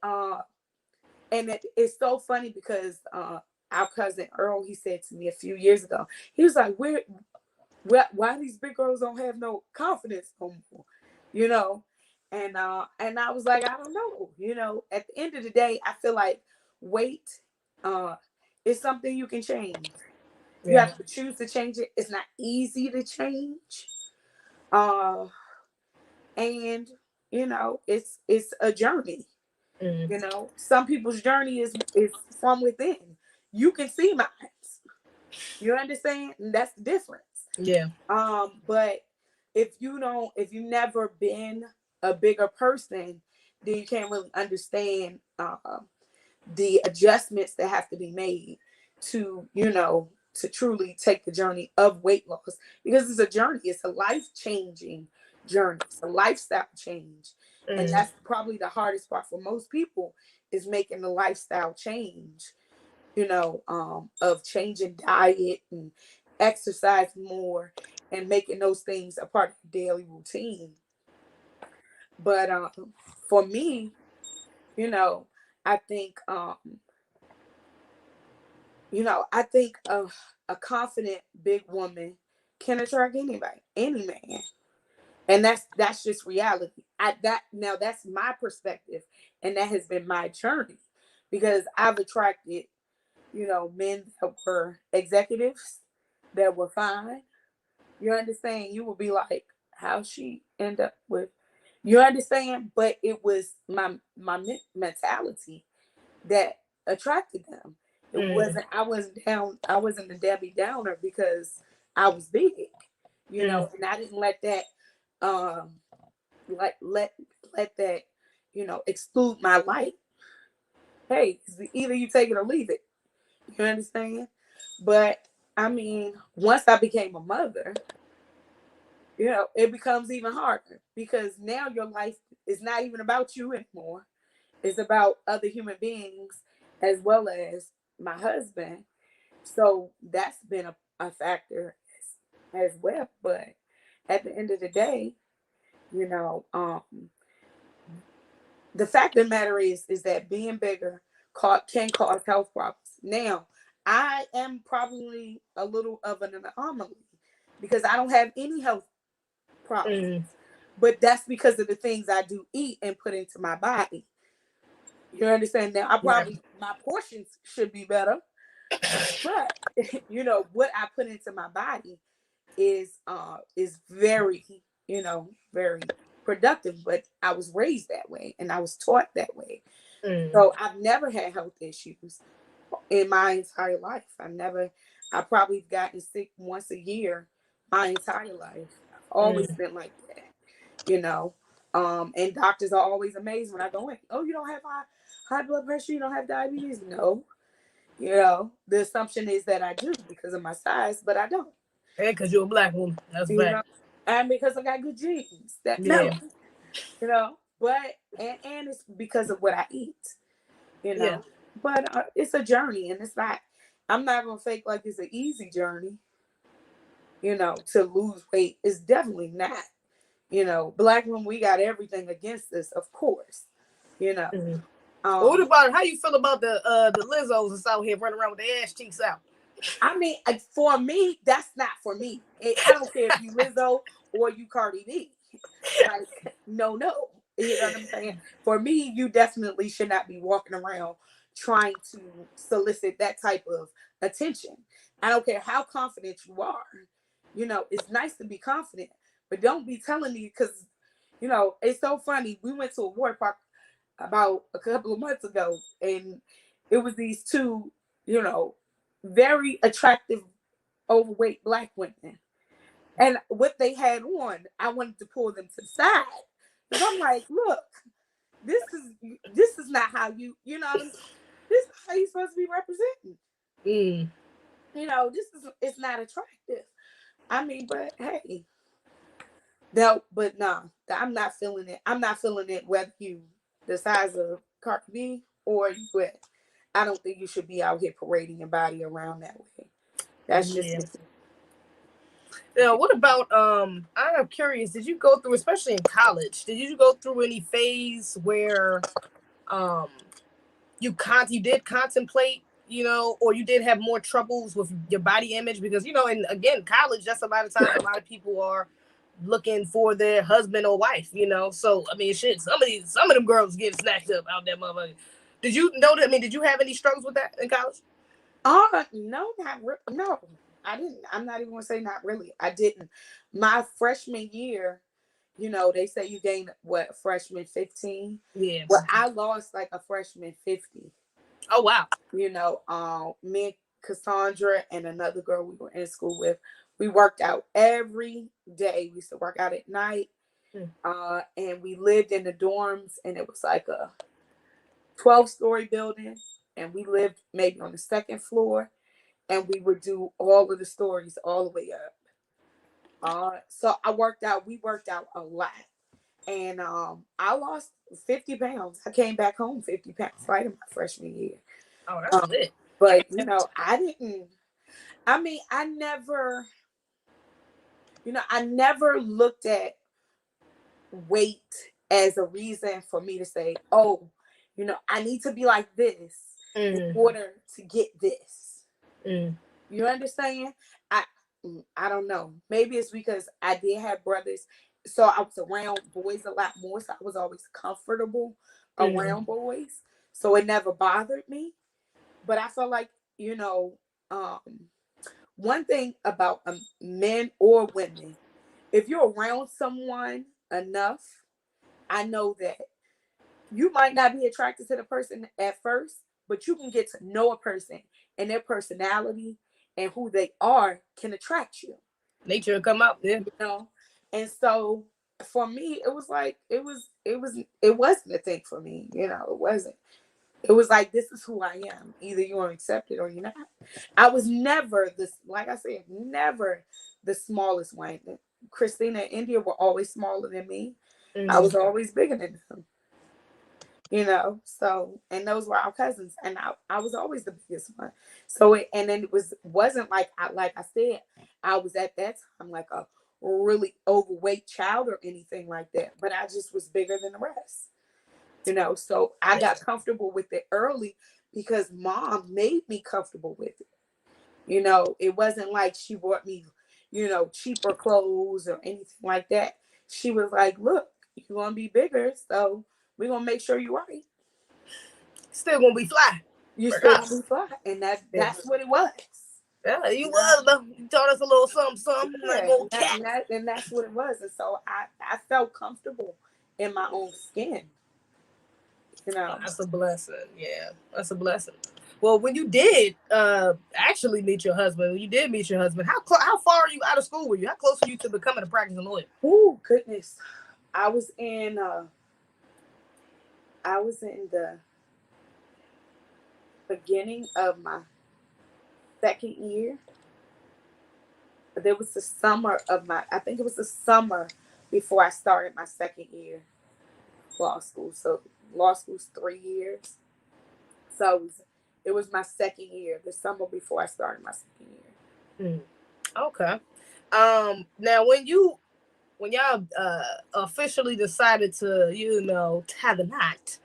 and it's so funny because our cousin Earl, he said to me a few years ago, he was like, why these big girls don't have no confidence no more, and I was like, I don't know, at the end of the day, I feel like weight is something you can change. You have to choose to change it. It's not easy to change, and it's a journey. Some people's journey is from within. You can see mine. You understand? And that's the difference. Yeah. But if you've never been a bigger person, then you can't really understand the adjustments that have to be made to truly take the journey of weight loss, because it's a journey. It's a life-changing journey. It's a lifestyle change. And that's probably the hardest part for most people, is making the lifestyle change, of changing diet and exercise more and making those things a part of the daily routine. But for me, I think a confident big woman can attract anybody, any man. And that's just reality. That's my perspective, and that has been my journey, because I've attracted, men that were executives that were fine. You understand? You would be like, how she end up with, you understand? But it was my mentality that attracted them. It wasn't, I wasn't the Debbie Downer because I was big, and I didn't let that let that exclude my light. Hey, either you take it or leave it. You understand? But I mean, once I became a mother, it becomes even harder, because now your life is not even about you anymore. It's about other human beings as well as my husband. So that's been a factor as well. But at the end of the day, the fact of the matter is that being bigger can cause health problems. Now, I am probably a little of an anomaly because I don't have any health problems. But that's because of the things I do eat and put into my body. You understand? Now, my portions should be better. But, what I put into my body is very, very productive. But I was raised that way and I was taught that way. So I've never had health issues in my entire life. I probably gotten sick once a year my entire life. I've always been like that, And doctors are always amazed when I go in. Oh, you don't have high blood pressure? You don't have diabetes? No. You know, the assumption is that I do because of my size, but I don't. And because you're a black woman. That's a You fact. know, and because I got good genes. That Yeah. no. You know, but and it's because of what I eat. You know, Yeah. but it's a journey, and it's not. I'm not gonna fake like it's an easy journey. You know, to lose weight is definitely not. You know, black women, we got everything against us, of course. You know. Mm-hmm. Well, what about how you feel about the Lizzos that's out here running around with their ass cheeks out? I mean, for me, that's not for me. I don't care if you Lizzo or you Cardi B. Like, no. You know what I'm saying? For me, you definitely should not be walking around trying to solicit that type of attention. I don't care how confident you are. You know, it's nice to be confident, but don't be telling me because, you know, it's so funny. We went to a water park about a couple of months ago, and it was these two, you know, very attractive, overweight black women. And what they had on, I wanted to pull them to the side. Because I'm like, look, this is not how you know, this is how you're supposed to be representing. You know, it's not attractive. I mean, but hey. No, but nah, I'm not feeling it. I'm not feeling it whether you the size of Cardi B or you at. I don't think you should be out here parading your body around that way. That's just me. Yeah, what about I'm curious, did you go through, especially in college, did you go through any phase where you did contemplate, you know, or you did have more troubles with your body image? Because, you know, and again, college, that's a lot of times a lot of people are looking for their husband or wife, you know. So I mean, shit, some of them girls getting snatched up out there, motherfucker. Did you know that? I mean, did you have any struggles with that in college? No, no, I didn't. I'm not even gonna say not really. I didn't. My freshman year, you know, they say you gain what, freshman 15. Yeah. Well, I lost like a freshman 50. Oh wow. You know, me and Cassandra and another girl we were in school with, we worked out every day. We used to work out at night. And we lived in the dorms, and it was like a 12-story building, and we lived maybe on the second floor, and we would do all of the stories all the way up. So we worked out a lot, and I lost 50 pounds. I came back home 50 pounds right in my freshman year. Oh, that's lit. But you know, I never looked at weight as a reason for me to say, oh, you know, I need to be like this in order to get this. You understand? I don't know. Maybe it's because I did have brothers, so I was around boys a lot more, so I was always comfortable around boys, so it never bothered me. But I felt like, you know, one thing about men or women, if you're around someone enough, I know that you might not be attracted to the person at first, but you can get to know a person, and their personality and who they are can attract you. Nature will come out, yeah. You know? And so for me, it was like it wasn't a thing for me, you know, it wasn't. It was like, this is who I am. Either you're gonna accept it or you're not. I was never like I said, never the smallest one. Christina and India were always smaller than me. I was always bigger than them. You know, so, and those were our cousins, and I was always the biggest one. So and then it wasn't like I said, I was at that time like a really overweight child or anything like that, but I just was bigger than the rest. You know, so I got comfortable with it early because mom made me comfortable with it. You know, it wasn't like she bought me, you know, cheaper clothes or anything like that. She was like, look, you're going to be bigger, so we're going to make sure you're right. Still going to be fly. You're still going to be fly. And that's what it was. Yeah, you was, though. You taught us a little something. Yeah, and that's what it was. And so I felt comfortable in my own skin. You know, that's a blessing. Yeah, that's a blessing. Well, when you did actually meet your husband, how far are you out of school were you? How close are you to becoming a practicing lawyer? Oh, goodness. I was in the beginning of my second year. There was the summer of I think it was the summer before I started my second year law school. So law school's 3 years. So it was my second year, the summer before I started my second year. Okay. Now when y'all officially decided to, tie the knot,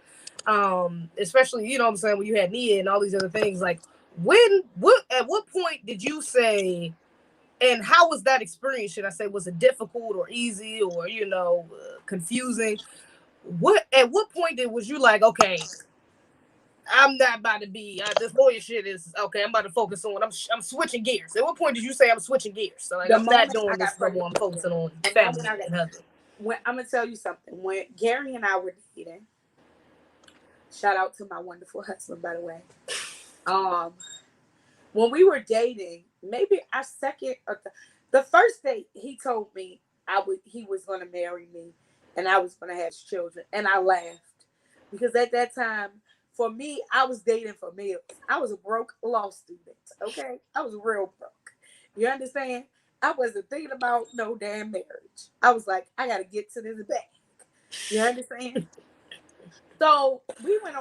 especially, what I'm saying, when you had Nia and all these other things, like at what point did you say, and how was that experience? Should I say, was it difficult or easy or, confusing? At what point was you like, okay, I'm not about to be, this lawyer shit is, okay, I'm about to focus on, I'm switching gears. At what point did you say I'm switching gears? So like, I'm not doing this no more, I'm focusing on family and husband. I'm going to tell you something. When Gary and I were dating, shout out to my wonderful husband, by the way. When we were dating, maybe our second or the first date, he told me he was going to marry me and I was going to have children. And I laughed because at that time, for me, I was dating for meals. I was a broke law student, okay? I was real broke. You understand? I wasn't thinking about no damn marriage. I was like, I got to get to this bag. You understand? So we went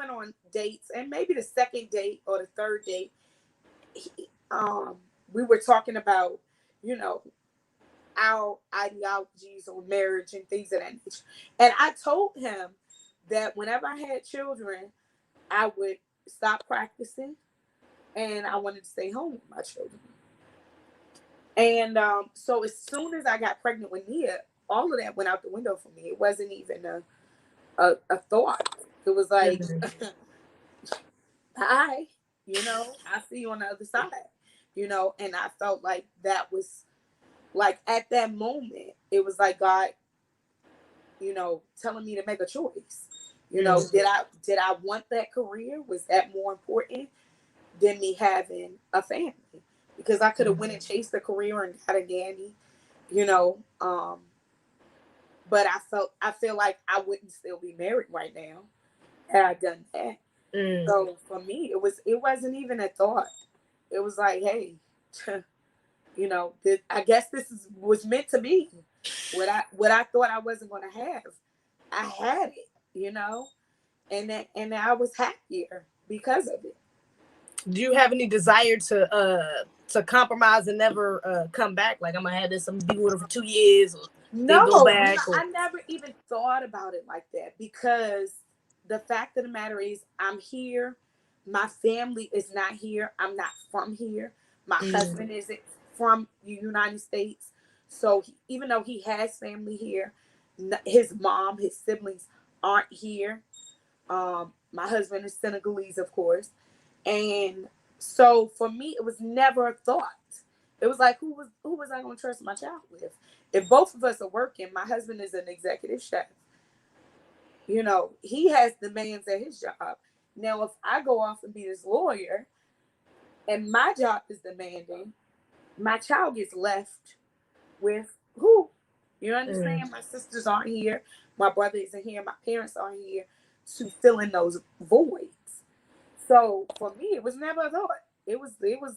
on dates, and maybe the second date or the third date, we were talking about, our ideologies on marriage and things of that nature. And I told him that whenever I had children, I would stop practicing and I wanted to stay home with my children. And so as soon as I got pregnant with Nia, all of that went out the window for me. It wasn't even a thought. It was like, hi, I see you on the other side, and I felt like that was like at that moment, it was like God, telling me to make a choice. Did I want that career? Was that more important than me having a family? Because I could have went and chased a career and got a nanny, but I feel like I wouldn't still be married right now had I done that. So for me, it wasn't even a thought. It was like, hey, I guess this was meant to be. What I thought I wasn't going to have, I had it, and I was happier because of it. Do you have any desire to compromise and never come back? Like, I'm gonna have this, I'm gonna be with her for 2 years, or no, go back. I never even thought about it like that, because the fact of the matter is, I'm here. My family is not here. I'm not from here. My husband isn't from the United States. So even though he has family here, his mom, his siblings aren't here. My husband is Senegalese, of course. And so for me, it was never a thought. It was like, who was I going to trust my child with? If both of us are working, my husband is an executive chef. He has demands at his job. Now, if I go off and be this lawyer and my job is demanding, my child gets left with who? You understand? My sisters aren't here. My brother isn't here. My parents aren't here to fill in those voids. So for me, it was never a thought. It was never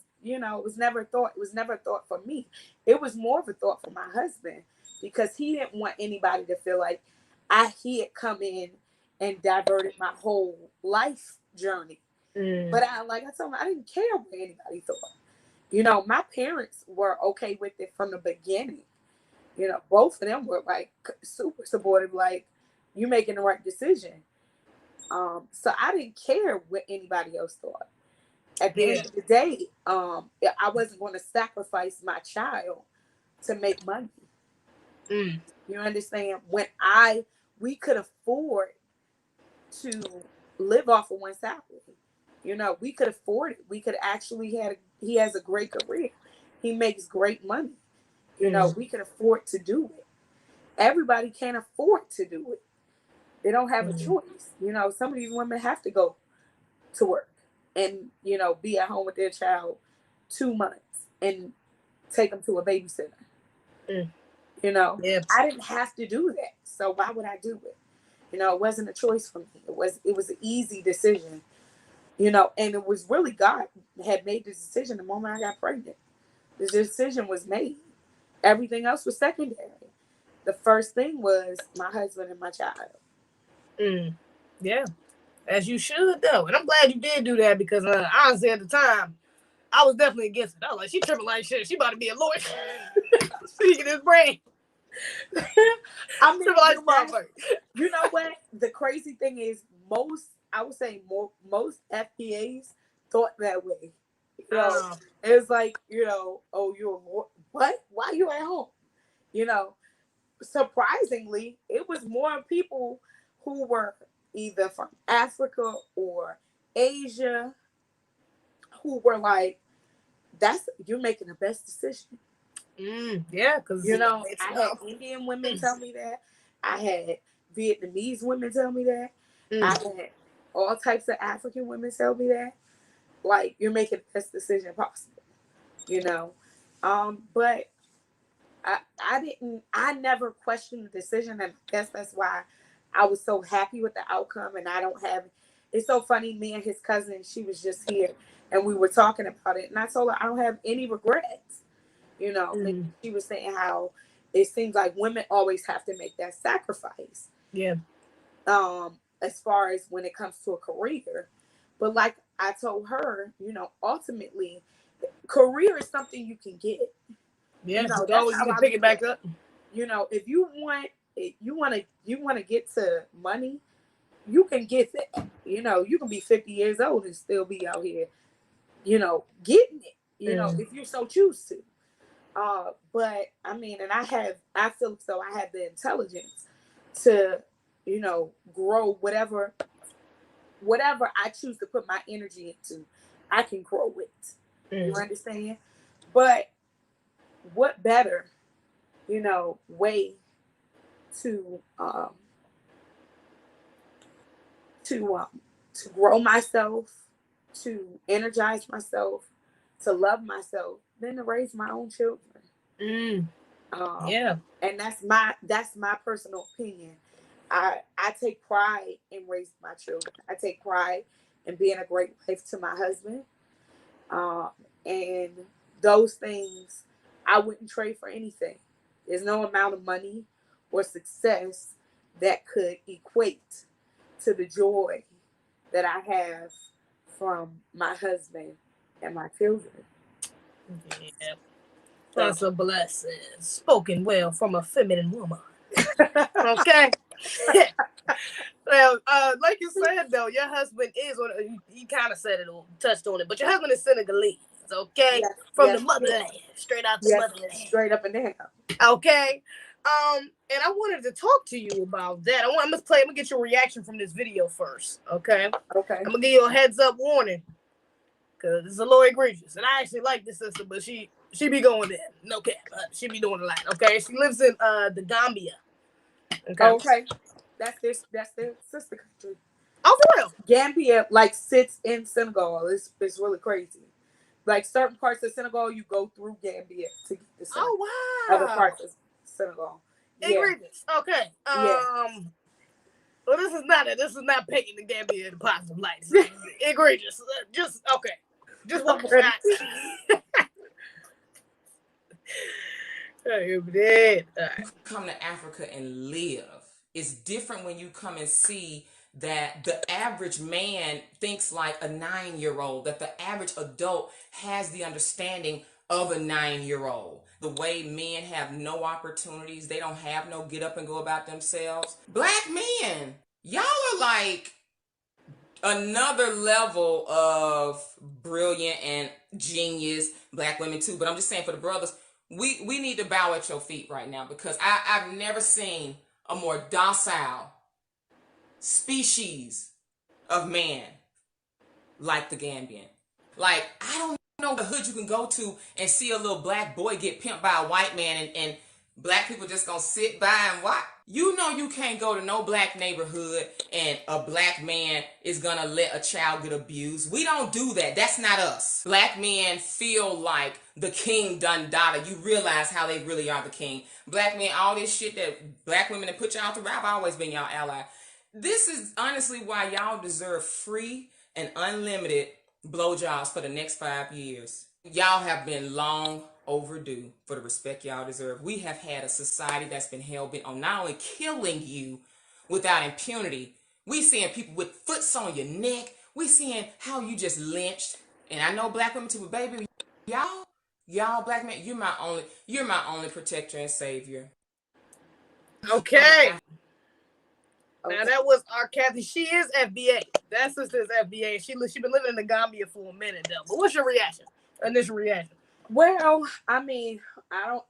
a thought. It was never a thought for me. It was more of a thought for my husband, because he didn't want anybody to feel like he had come in and diverted my whole life journey. But I told him, I didn't care what anybody thought. My parents were okay with it from the beginning. Both of them were like super supportive, like, you making the right decision. So I didn't care what anybody else thought. At the end of the day, I wasn't going to sacrifice my child to make money. You understand? When we could afford to live off of one salary. We could afford it. We could actually he has a great career. He makes great money. We could afford to do it. Everybody can't afford to do it. They don't have a choice. Some of these women have to go to work and, be at home with their child 2 months and take them to a babysitter. You know, Yeah. I didn't have to do that. So why would I do it? You know, it wasn't a choice for me. It was an easy decision, you know, and it was really God had made the decision the moment I got pregnant. The decision was made. Everything else was secondary. The first thing was my husband and my child. Yeah, as you should though, and I'm glad you did do that because honestly, at the time, I was definitely against it. I was like, she tripping like shit. She about to be a lawyer. Speaking his brain. I mean, tripping like a motherfucker. You know what? The crazy thing is, I would say most FBAs thought that way. You know, it's like, you know, oh, you're what? Why are you at home? You know, surprisingly, it was more people who were either from Africa or Asia who were like, you're making the best decision. Yeah, because you know, I had Indian women tell me that. I had Vietnamese women tell me that. I had all types of African women tell me that. Like, you're making the best decision possible. You know, but I never questioned the decision, and I guess that's why I was so happy with the outcome. And I don't have. It's so funny. Me and his cousin, she was just here, and we were talking about it, and I told her I don't have any regrets. You know, and she was saying how it seems like women always have to make that sacrifice. Yeah. As far as when it comes to a career, but like I told her, you know, ultimately, career is something you can get. Yeah, you know, you can pick it back up. You know, if you want to get to money, you can get that. You know, you can be 50 years old and still be out here, you know, getting it. You know, if you so choose to. But I mean, and I feel so I have the intelligence to, you know, grow whatever I choose to put my energy into. I can grow it. You understand? But what better, you know, way to grow myself, to energize myself, to love myself, than to raise my own children. Yeah, and that's my personal opinion. I take pride in raising my children. I take pride in being a great wife to my husband, and those things I wouldn't trade for anything. There's no amount of money or success that could equate to the joy that I have from my husband and my children. Yeah. That's a blessing. Spoken well from a feminine woman. Okay. Well, like you said though, your husband is on. You kind of said it or touched on it, but your husband is Senegalese. Okay, from the motherland, straight out the motherland, straight up and down. Okay. And I wanted to talk to you about that. I'm gonna get your reaction from this video first. Okay. Okay. I'm gonna give you a heads up warning. Cause it's a little egregious. And I actually like this sister, but she be going there. No cap. She be doing a lot. Okay. She lives in the Gambia. Okay. That's their sister country. Oh, for real? Gambia like sits in Senegal. It's really crazy. Like certain parts of Senegal, you go through Gambia to get to Senegal. Oh wow. Other parts of Senegal. Egregious. Okay. Well, this is not painting the Gambia in a positive light. Egregious. Just okay. Just one more shot. Come to Africa and live. It's different when you come and see that the average man thinks like a 9-year-old, that the average adult has the understanding of a 9-year-old. The way men have no opportunities, they don't have no get up and go about themselves. Black men, y'all are like another level of brilliant and genius. Black women too, but I'm just saying for the brothers, we need to bow at your feet right now, because I've never seen a more docile species of man like the Gambian. Like, I don't know the hood you can go to and see a little black boy get pimped by a white man and Black people just gonna sit by and watch. You know you can't go to no black neighborhood and a black man is gonna let a child get abused. We don't do that. That's not us. Black men feel like the king done daughter. You realize how they really are the king. Black men, all this shit that black women that put y'all through, I've always been y'all ally. This is honestly why y'all deserve free and unlimited blowjobs for the next 5 years. Y'all have been long overdue for the respect y'all deserve. We have had a society that's been hell-bent on not only killing you without impunity, we seeing people with foots on your neck. We seeing how you just lynched. And I know black women too, but baby, y'all black men, you're my only protector and savior. Okay. Now that was our Kathy. She is FBA. That sister is FBA. She been living in the Gambia for a minute though. But what's your reaction? Initial reaction? Well, I mean, I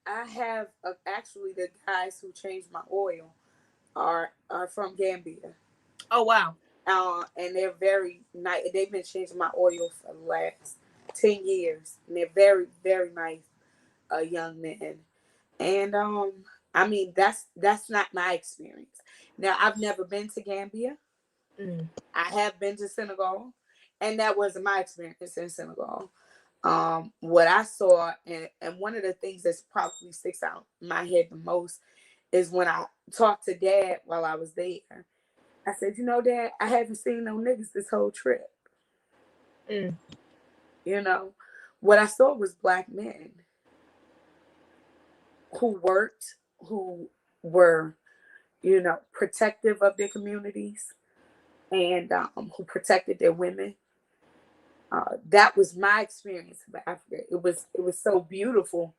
have actually the guys who changed my oil are from Gambia. Oh wow. And they're very nice. They've been changing my oil for the last 10 years, and they're very, very nice young men. And I mean, that's not my experience. Now, I've never been to Gambia. I have been to Senegal, and that wasn't my experience in Senegal. What I saw, and one of the things that's probably sticks out in my head the most is when I talked to Dad while I was there. I said, Dad, I haven't seen no niggas this whole trip. You know, what I saw was black men who worked, who were, protective of their communities, and who protected their women. That was my experience of Africa. It was so beautiful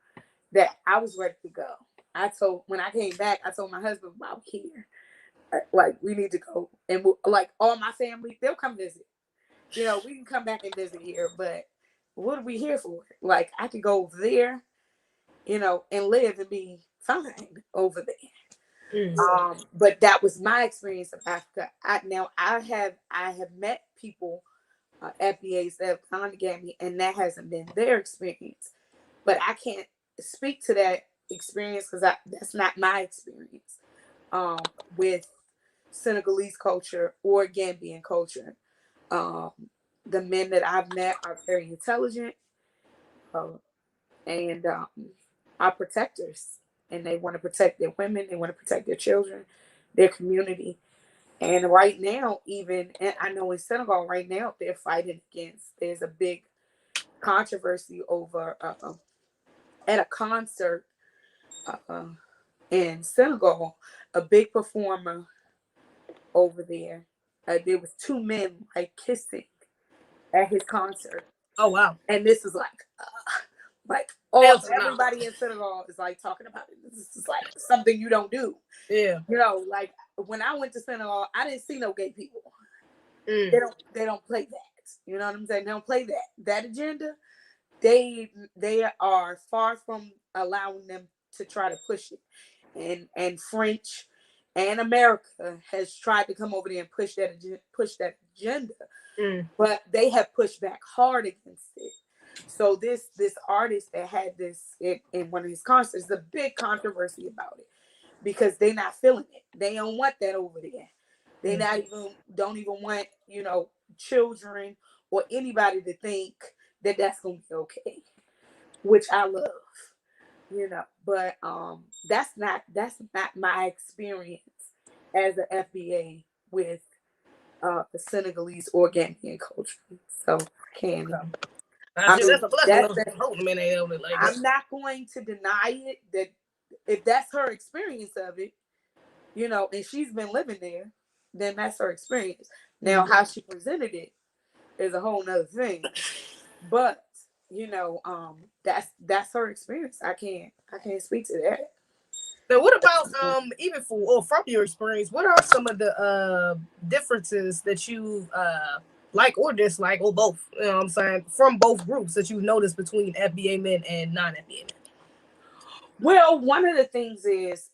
that I was ready to go. When I came back, I told my husband, I'm here. Like, we need to go. And like all my family, they'll come visit. We can come back and visit here, but what are we here for? Like, I could go over there, and live and be fine over there. But that was my experience of Africa. I have met people, FBAs that have gone to Gambia, and that hasn't been their experience. But I can't speak to that experience because that's not my experience with Senegalese culture or Gambian culture. The men that I've met are very intelligent and are protectors, and they want to protect their women, they want to protect their children, their community. And right now, and I know in Senegal right now, they're fighting there's a big controversy over at a concert in Senegal, a big performer over there. There was two men like kissing at his concert. Oh wow! And this is everybody in Senegal is like talking about it. This is like something you don't do. Yeah. Like when I went to Senegal, I didn't see no gay people. They don't play that. You know what I'm saying? They don't play that agenda. They are far from allowing them to try to push it. And French and America has tried to come over there and push that agenda. But they have pushed back hard against it. So this artist that had this in one of his concerts, there's a big controversy about it because they're not feeling it. They don't want that over there. They don't even want, children or anybody to think that that's going to be okay, which I love, but that's not my experience as an FBA with the Senegalese or Gambian culture. So I can't. I'm not going to deny it that if that's her experience of it, and she's been living there, then that's her experience. Now, how she presented it is a whole nother thing. But that's her experience. I can't speak to that. Now, what about even from your experience? What are some of the differences that you like or dislike, or both? You know what I'm saying, from both groups that you've noticed between FBA men and non-FBA men? Well, one of the things is,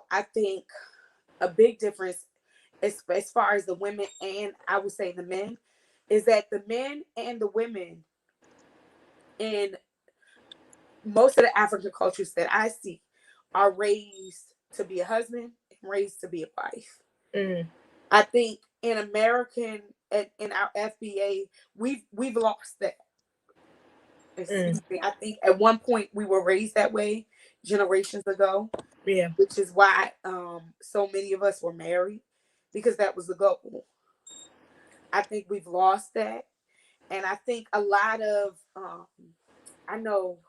I think a big difference as far as the women and I would say the men is that the men and the women in most of the African cultures that I see are raised to be a husband and raised to be a wife. Mm. I think in American in our FBA, we've lost that. Excuse me. I think at one point we were raised that way generations ago. Yeah. Which is why so many of us were married, because that was the goal. I think we've lost that, and I think a lot of I know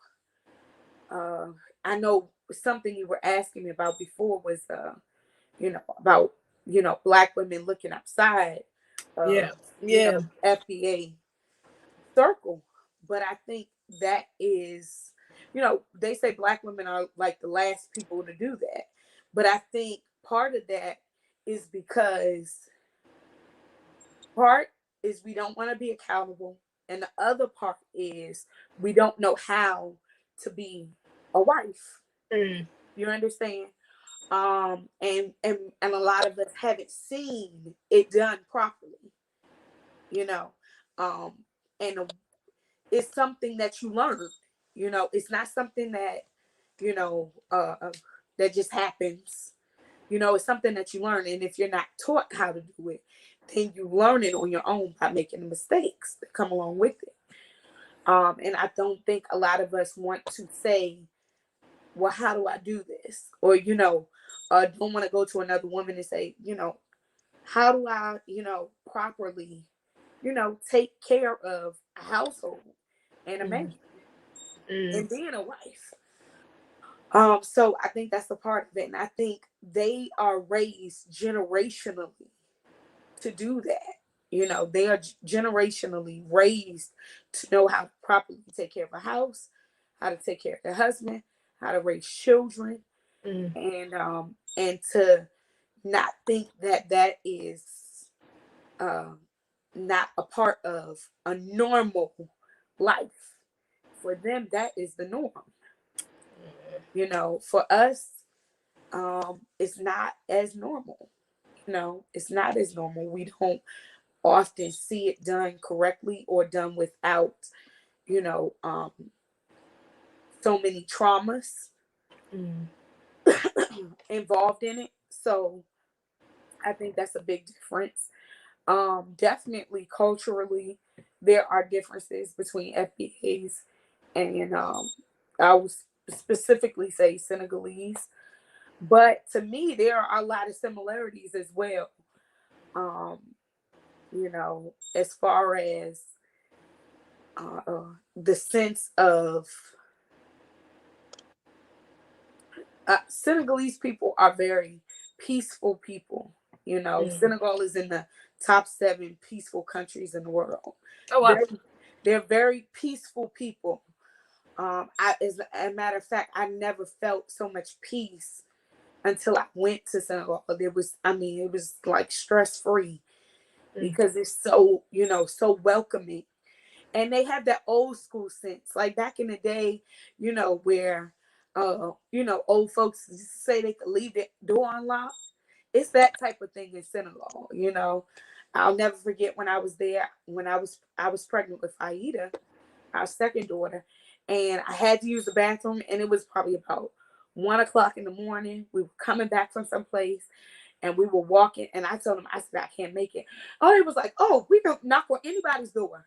something you were asking me about before was about Black women looking outside Yeah. of Yeah. FBA circle, but I think that is, they say Black women are like the last people to do that, but I think part of that is because part is we don't want to be accountable, and the other part is we don't know how to be a wife. Mm. You understand? And a lot of us haven't seen it done properly, you know. And it's something that you learn. It's not something that that just happens. It's something that you learn, and if you're not taught how to do it, then you learn it on your own by making the mistakes that come along with it. And I don't think a lot of us want to say, well, how do I do this? Or, don't want to go to another woman and say, how do I, properly, take care of a household and a man and being a wife. So I think that's a part of it. And I think they are raised generationally to do that. They are generationally raised to know how to properly take care of a house, how to take care of their husband, how to raise children, and to not think that that is not a part of a normal life. For them, that is the norm. For us, it's not as normal. It's not as normal. We don't often see it done correctly or done without, so many traumas involved in it. So I think that's a big difference. Definitely culturally, there are differences between FBAs and I would specifically say Senegalese. But to me, there are a lot of similarities as well. As far as the sense of Senegalese people are very peaceful people. Senegal is in the top 7 peaceful countries in the world. Oh, wow. They're very peaceful people. As a matter of fact, I never felt so much peace until I went to Senegal. It was like stress free because it's so, so welcoming. And they have that old school sense, like back in the day, where, old folks say they could leave their door unlocked. It's that type of thing in Senegal. I'll never forget when I was there, when I was pregnant with Aida, our second daughter, and I had to use the bathroom, and it was probably about 1:00 in the morning. We were coming back from someplace, and we were walking, and I told him, I said, I can't make it. Oh, he was like, oh, we don't knock on anybody's door.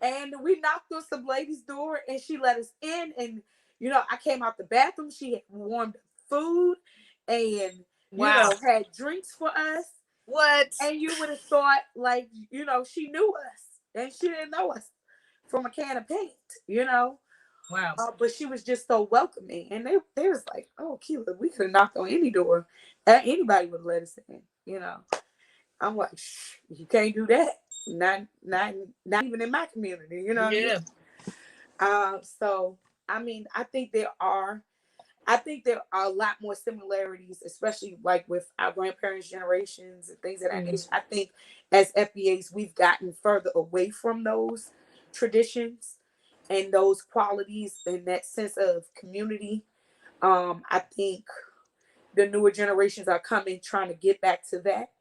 And we knocked on some lady's door, and she let us in. And I came out the bathroom. She had warmed food, and had drinks for us. What? And you would have thought, like, she knew us, and she didn't know us from a can of paint. Wow. But she was just so welcoming, and they was like, oh, Aqueelah, we could have knocked on any door, anybody would let us in. I'm like, shh, you can't do that. Not even in my community, Yeah. So I think there are a lot more similarities, especially like with our grandparents' generations and things of that nature. I think as FBAs, we've gotten further away from those traditions and those qualities and that sense of community. I think the newer generations are coming, trying to get back to that.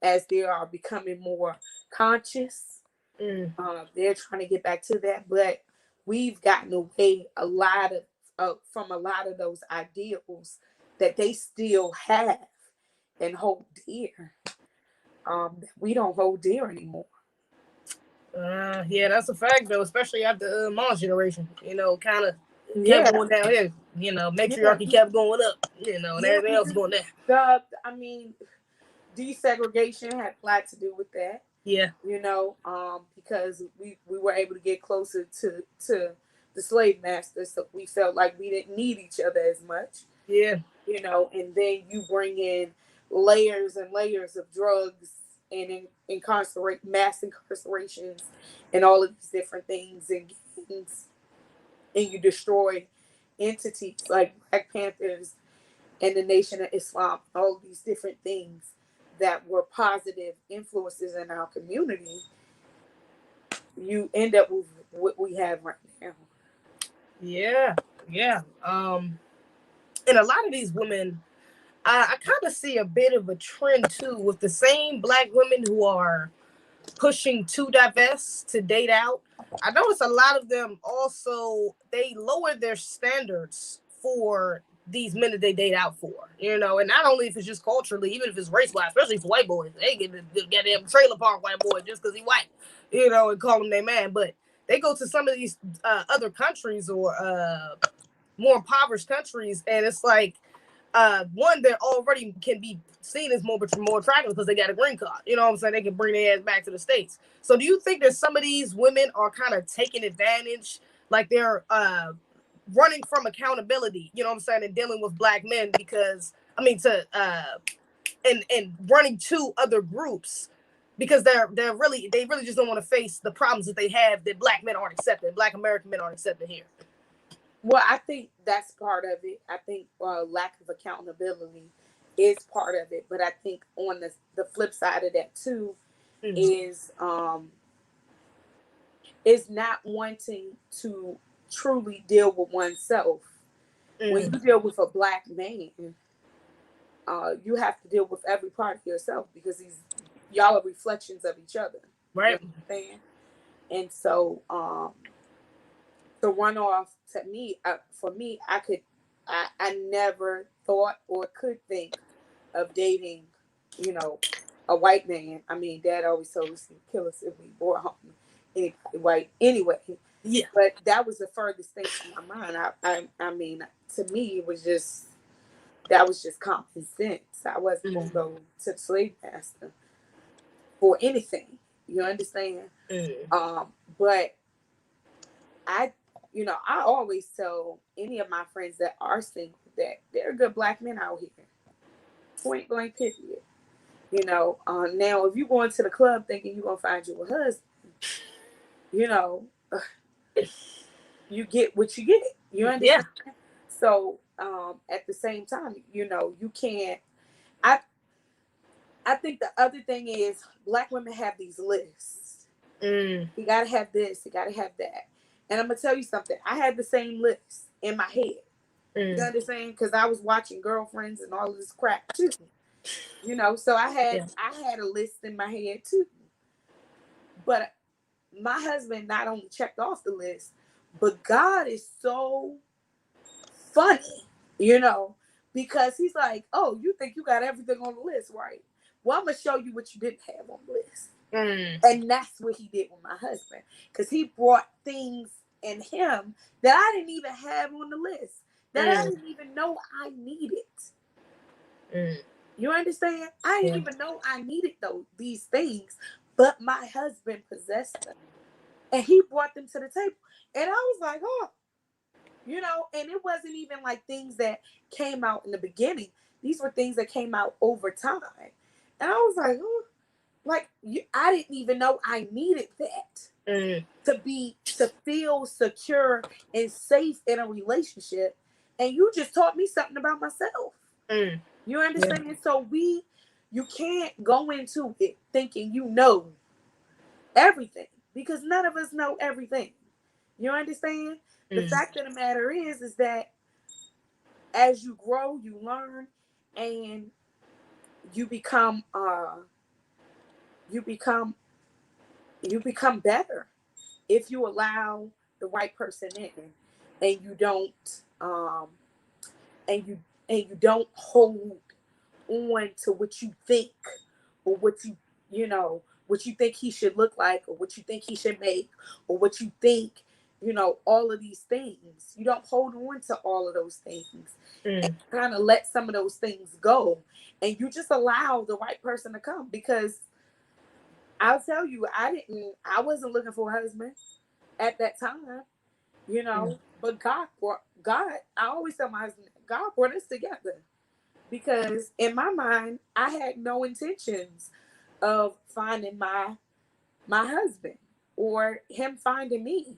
As they are becoming more conscious, they're trying to get back to that. But we've gotten away a lot of from a lot of those ideals that they still have and hold dear. We don't hold dear anymore. Yeah, that's a fact though, especially after mom's generation. You know, kind of kept Yeah, going down here. You know, yeah, matriarchy kept going up. You know, and yeah. everything else going down. I mean, desegregation had a lot to do with that. Yeah, You know, because we were able to get closer to the slave masters, so we felt like we didn't need each other as much. yeah, You know, and then you bring in layers and layers of drugs and mass incarcerations and all of these different things and gangs, and you destroy entities like Black Panthers and the Nation of Islam, all of these different things that were positive influences in our community. You end up with what we have right now. yeah, yeah. And a lot of these women, I kind of see a bit of a trend too with the same Black women who are pushing to divest, to date out. I notice a lot of them also, they lower their standards for these men that they date out for, you know, and not only if it's just culturally, even if it's race wise, especially for white boys, they get the goddamn trailer park white boy just because he white, you know, and call him their man. But they go to some of these other countries or more impoverished countries, and it's like one that already can be seen as more attractive because they got a green card. You know what I'm saying? They can bring their ass back to the States. So do you think that some of these women are kind of taking advantage, like they're running from accountability, you know what I'm saying, and dealing with Black men because and running to other groups because they really just don't want to face the problems that they have that Black men aren't accepting, Black American men aren't accepting here? Well, I think that's part of it. I think lack of accountability is part of it. But I think on the flip side of that too is not wanting to truly deal with oneself. When you deal with a Black man, you have to deal with every part of yourself because y'all are reflections of each other. Right. You know what I'm saying? And so the runoff to me, for me, I never thought or could think of dating, you know, a white man. I mean, Dad always told us he'd kill us if we brought home anybody white anyway. Yeah. But that was the furthest thing from my mind. I mean, to me, that was just common sense. I wasn't going to go to the slave master for anything. You understand? But I always tell any of my friends that are single that there are good Black men out here. Point blank, period. You know, now if you go into the club thinking you're going to find you a husband, you know, you get what you get. You understand? Yeah. So at the same time, you know, you can't. I think the other thing is Black women have these lists. You got to have this, you got to have that. And I'm going to tell you something. I had the same list in my head. You understand? Because I was watching Girlfriends and all of this crap too. You know, so I had a list in my head too. But my husband not only checked off the list, but God is so funny, you know, because he's like, oh, you think you got everything on the list, right? Well, I'm going to show you what you didn't have on the list. And that's what he did with my husband, because he brought things in him that I didn't even have on the list, that I didn't even know I needed. You understand? I didn't even know I needed these things, but my husband possessed them, and he brought them to the table. And I was like, oh, you know, and it wasn't even like things that came out in the beginning. These were things that came out over time. And I was like, oh, like I didn't even know I needed that to feel secure and safe in a relationship. And you just taught me something about myself. You understand? Yeah. So you can't go into it thinking you know everything, because none of us know everything. You understand? The fact of the matter is that as you grow, you learn, and you become better if you allow the right person in, and you don't um, and you don't hold on to what you think or what you think he should look like or what you think he should make or what you think, all of these things. You don't hold on to all of those things and kind of let some of those things go, and you just allow the right person to come. Because I'll tell you, I wasn't looking for a husband at that time, but I always tell my husband, God brought us together. Because in my mind, I had no intentions of finding my husband or him finding me,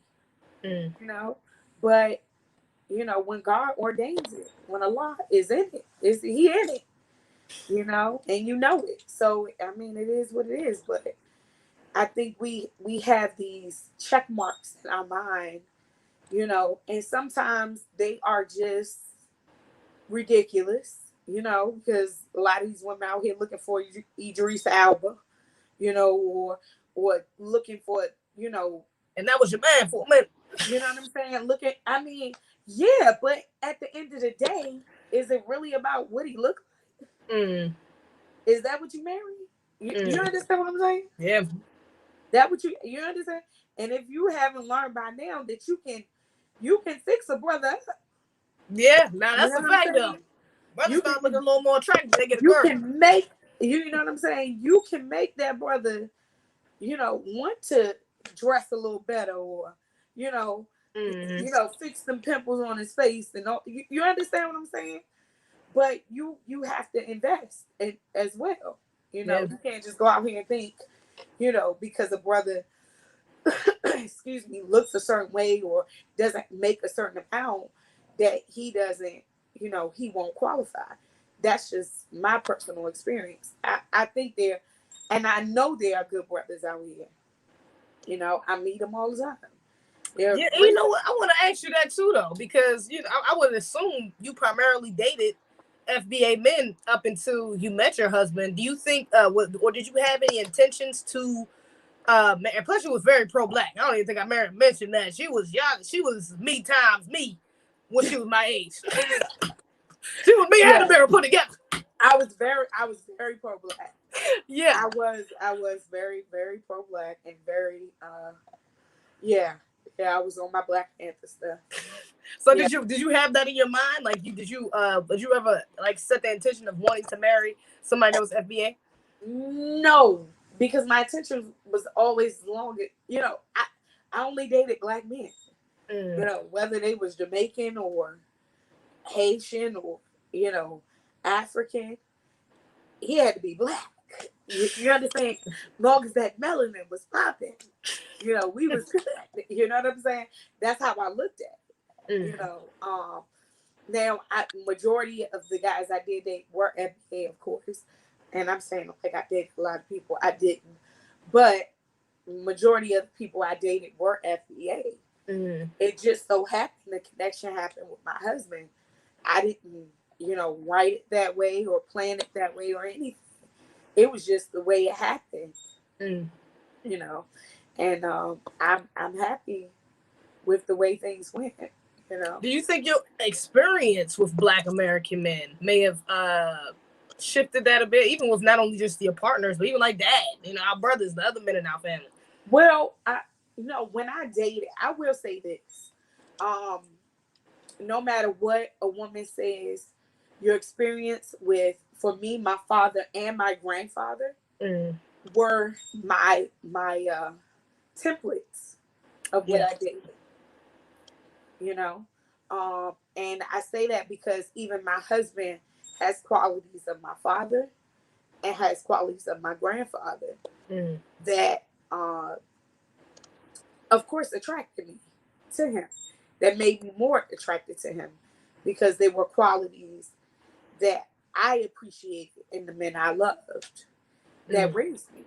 But, when God ordains it, when Allah is in it, is he in it, and it. So, I mean, it is what it is. But I think we have these check marks in our mind, and sometimes they are just ridiculous, because a lot of these women out here looking for Idris Elba, or looking for, and that was your man for a minute. You know what I'm saying? Yeah, but at the end of the day, is it really about what he looked like? Is that what you marry? You understand what I'm saying? Yeah. That what you understand? And if you haven't learned by now that you can fix a brother up. Yeah, now that's a fact though. Brothers start looking a little more attractive. They get a girl. Can make, you know what I'm saying? You can make that brother, want to dress a little better, or, fix them pimples on his face and all. You understand what I'm saying? But you have to invest as well. You can't just go out here and think, because a brother, excuse me, looks a certain way or doesn't make a certain amount that he doesn't, he won't qualify. That's just my personal experience. I think and I know there are good brothers out here. I meet them all the time. Yeah, you know what? I want to ask you that too, though, because I would assume you primarily dated FBA men up until you met your husband. Do you think, or did you have any intentions to? And plus, she was very pro-black. I don't even think I mentioned that. She was young. She was me times me when she was my age. She was me and the mirror put together. I was very pro-black. Yeah, I was very, very pro-black and very yeah, I was on my Black Panther stuff. So did you have that in your mind? Like, did you ever like set the intention of wanting to marry somebody that was FBA? No, because my intention was always longer. I only dated black men. Whether they was Jamaican or Haitian or African, he had to be black. You understand? Long as that melanin was popping, we was good. You know what I'm saying? That's how I looked at it. Now, majority of the guys I did date were FBA, of course. And I'm saying, like, I dated a lot of people. I didn't. But majority of the people I dated were FBA. It just so happened the connection happened with my husband. I didn't, write it that way or plan it that way or anything. It was just the way it happened. And I'm happy with the way things went. Do you think your experience with Black American men may have shifted that a bit, even with not only just your partners, but even like dad, our brothers, the other men in our family? Well, when I dated, I will say this. No matter what a woman says, your experience with, for me, my father and my grandfather were my templates of what I dated. And I say that because even my husband has qualities of my father and has qualities of my grandfather that, of course, attracted me to him. That made me more attracted to him because they were qualities that I appreciated in the men I loved that raised me.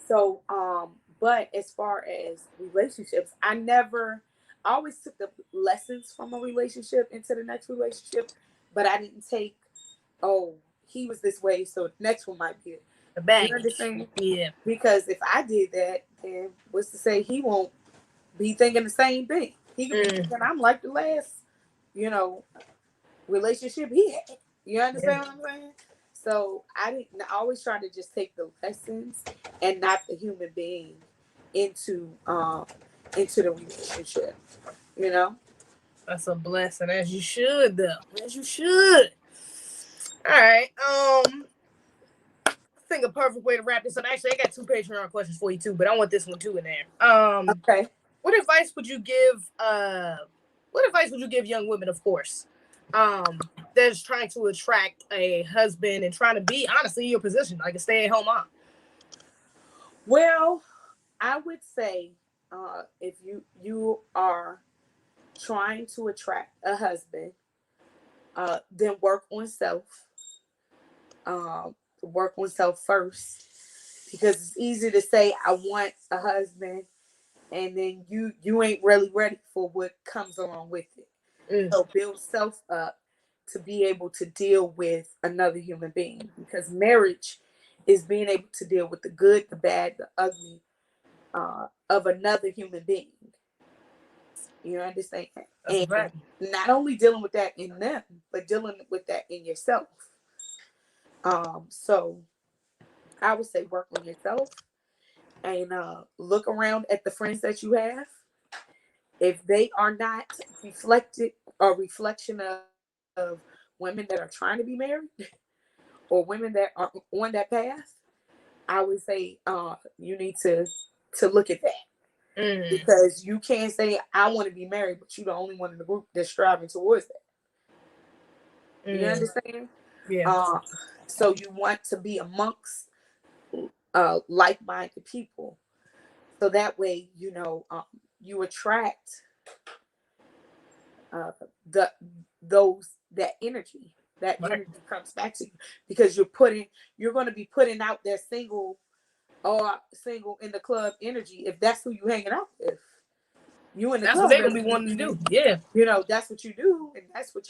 So, but as far as relationships, I always took the lessons from a relationship into the next relationship, but I didn't take, he was this way, so the next one might be the baggage. You understand? Yeah. Because if I did that, then what's to say he won't be thinking the same thing? He could be thinking I'm like the last relationship he had. You understand what I'm saying? So I always try to just take the lessons and not the human being into the relationship. That's a blessing, as you should, though. As you should. All right. I think a perfect way to wrap this up. Actually, I got 2 Patreon questions for you too, but I want this one too in there. Okay. What advice would you give? What advice would you give young women, of course, that's trying to attract a husband and trying to be honestly in your position, like a stay-at-home mom? Well, I would say, if you are trying to attract a husband, then work on self. Work on self first, because it's easy to say I want a husband, and then you ain't really ready for what comes along with it. So build self up to be able to deal with another human being, because marriage is being able to deal with the good, the bad, the ugly of another human being. You understand? That's and not only dealing with that in them, but dealing with that in yourself. So I would say work on yourself and look around at the friends that you have. If they are not reflection of women that are trying to be married or women that are on that path, I would say you need to look at that. Because you can't say I want to be married, but you're the only one in the group that's striving towards that. You understand? Yeah. So you want to be amongst like-minded people, so that way you attract that energy. That energy comes back to you, because you're going to be putting out that single in the club energy. If that's who you hanging out with, you in the that's club, what they're gonna be wanting to do. Yeah, that's what you do, and that's what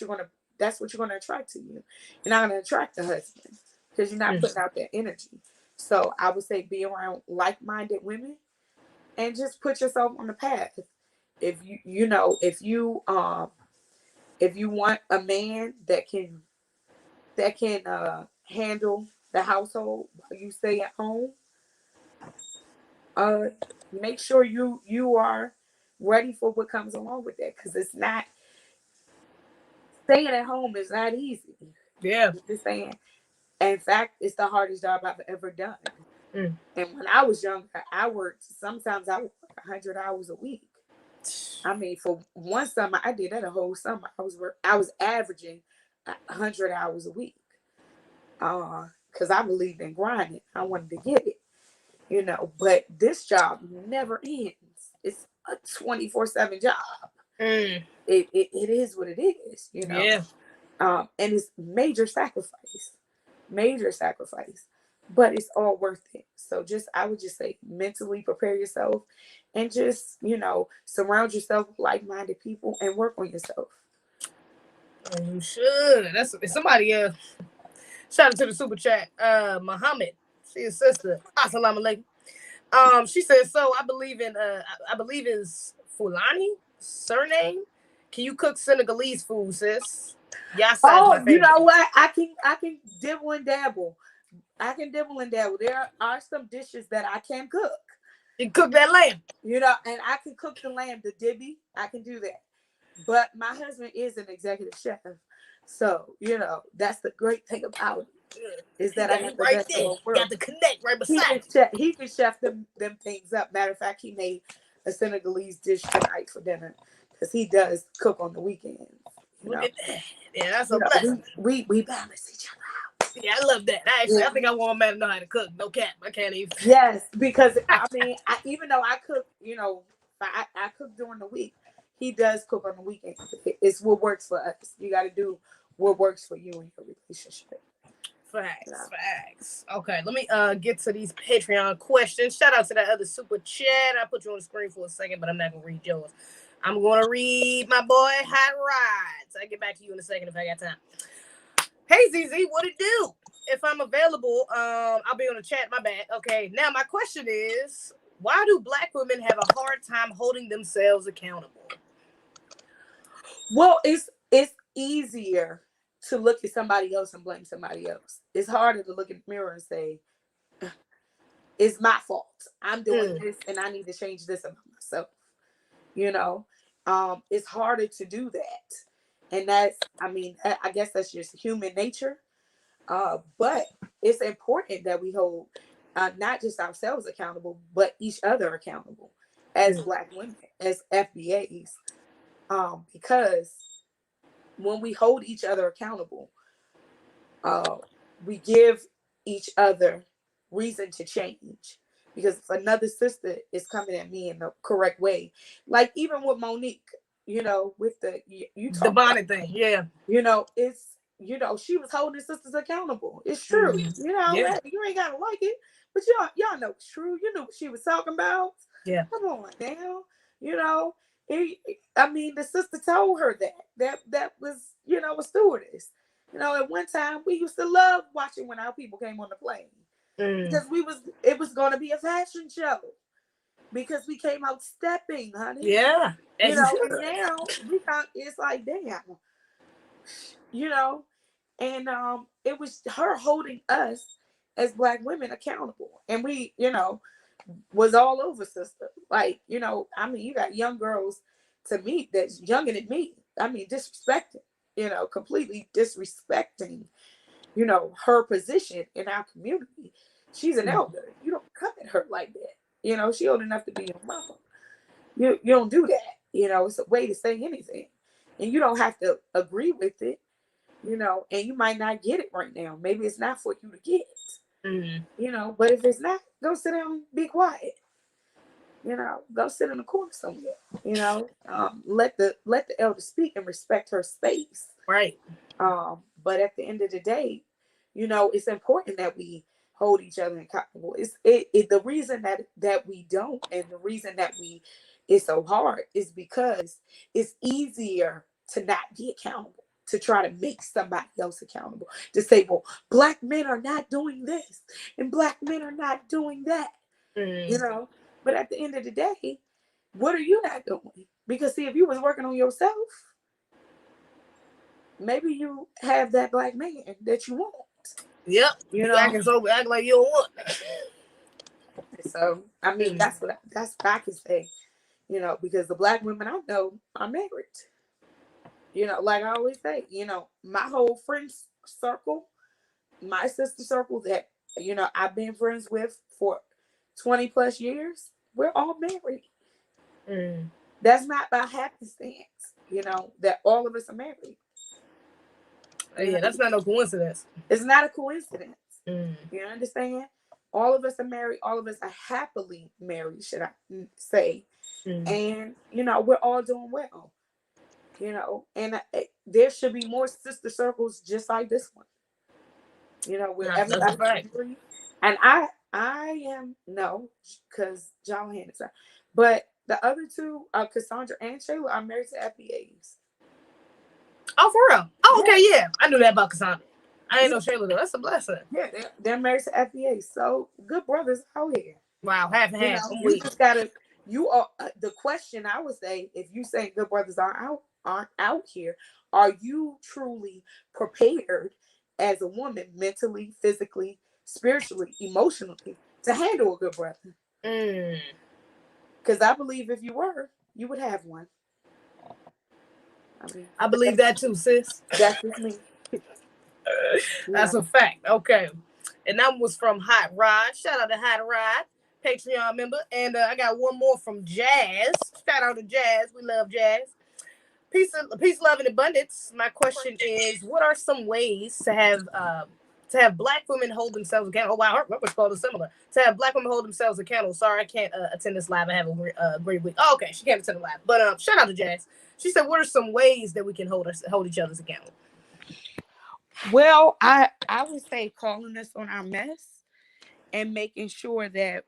you're gonna attract to you. You're not gonna attract a husband because you're not putting out that energy. So I would say be around like-minded women and just put yourself on the path. If you want a man that can handle the household while you stay at home, make sure you are ready for what comes along with that, because it's not staying at home is not easy. Yeah. Just saying. In fact, it's the hardest job I've ever done. And when I was younger, sometimes I worked 100 hours a week. I mean, for one summer, I did that a whole summer. I was averaging 100 hours a week. Because I believed in grinding. I wanted to get it. But this job never ends. It's a 24/7 job. It is what it is, Yeah. And it's major sacrifice, but it's all worth it. So I would just say mentally prepare yourself and just, surround yourself with like-minded people and work on yourself. You should. That's somebody shout out to the super chat. Muhammad, she's sister. Assalamu alaikum. She says, so I believe is Fulani surname. Can you cook Senegalese food, sis? Oh, you know what? I can dibble and dabble. There are some dishes that I can cook. You cook that lamb. And I can cook the lamb, the dibby. I can do that. But my husband is an executive chef. So, that's the great thing about it. Is that I got the best of the world. Got the connect right beside him. He can chef them things up. Matter of fact, he made a Senegalese dish tonight for dinner, because he does cook on the weekends. Look at that. Yeah, that's a blessing. We balance each other out. Yeah, I love that. I think I want a man to know how to cook. No cap. I can't even. Yes, because even though I cook, I cook during the week, he does cook on the weekend. It's what works for us. You got to do what works for you in your relationship. Facts. Okay, let me get to these Patreon questions. Shout out to that other super chat. I put you on the screen for a second, but I'm not gonna read yours. I'm gonna read my boy Hot Rides. I'll get back to you in a second if I got time. Hey Zeze, what it do? If I'm available, I'll be on the chat. My bad. Okay, now my question is, why do Black women have a hard time holding themselves accountable? Well, it's easier to look at somebody else and blame somebody else. It's harder to look in the mirror and say, it's my fault. I'm doing this and I need to change this about myself. You know, it's harder to do that. And that's, I mean, I guess that's just human nature. But it's important that we hold not just ourselves accountable, but each other accountable as Black women, as FBAs. Because when we hold each other accountable, we give each other reason to change. Because if another sister is coming at me in the correct way, like even with Monique, you know, with you the bonnet thing, yeah, you know, it's, you know, she was holding sisters accountable. It's true, you know, you ain't gotta like it, but y'all know it's true. You knew what she was talking about. Yeah, come on now, you know. I mean, the sister told her that was, you know, a stewardess. You know, at one time we used to love watching when our people came on the plane because it was going to be a fashion show because we came out stepping, honey. Yeah, you know, and now it's like, damn, you know, and it was her holding us as Black women accountable, and we, you know, was all over sister. Like, you know, I mean, you got young girls to meet that's younger than me. I mean, disrespecting, you know, completely disrespecting, you know, her position in our community. She's an elder. You don't come at her like that. You know, she old enough to be your mama. You don't do that. You know, it's a way to say anything. And you don't have to agree with it, you know, and you might not get it right now. Maybe it's not for you to get. You know, but if it's not, go sit down and be quiet. You know, go sit in the corner somewhere. You know, let the elder speak and respect her space. Right. But at the end of the day, you know, it's important that we hold each other accountable. It the reason that we don't, and the reason that it's so hard is because it's easier to not be accountable, to try to make somebody else accountable, to say, well, Black men are not doing this and Black men are not doing that. You know, but at the end of the day, what are you not doing? Because see, if you was working on yourself, maybe you have that Black man that you want. Yep. You know, act like you don't want. So I mean, that's what I can say. You know, because the Black women I know are married. You know, like I always say, you know, my whole friends circle, my sister circle that, you know, I've been friends with for 20 plus years, we're all married. That's not by happenstance, you know, that all of us are married. Yeah, that's not no coincidence. It's not a coincidence. You understand? All of us are married. All of us are happily married, should I say. And, you know, we're all doing well. You know, and there should be more sister circles just like this one. You know, where everybody's free. And I am, no, because John Henderson. But the other two, Cassandra and Shayla, are married to FBAs. Oh, for real? Oh, okay, yeah. I knew that about Cassandra. I didn't know Shayla though. That's a blessing. Yeah, they're married to FBAs. So good brothers out here. Wow, half and half. You know, you just gotta. You are the question. I would say, if you say good brothers aren't out here, are you truly prepared as a woman, mentally, physically, spiritually, emotionally, to handle a good brother? Because I believe if you were, you would have one. I believe that too, sis. That's just me. That's a fact. Okay. And that was from Hot Rod. Shout out to Hot Rod, Patreon member. And I got one more from Jazz. Shout out to Jazz. We love Jazz. Peace, love, and abundance. My question is, what are some ways to have Black women hold themselves accountable? Oh, wow, her called is similar. To have Black women hold themselves accountable. Sorry, I can't attend this live. I have a great week. Oh, okay, she can't attend the live. But shout out to Jazz. She said, what are some ways that we can hold each other's accountable? Well, I would say calling us on our mess and making sure that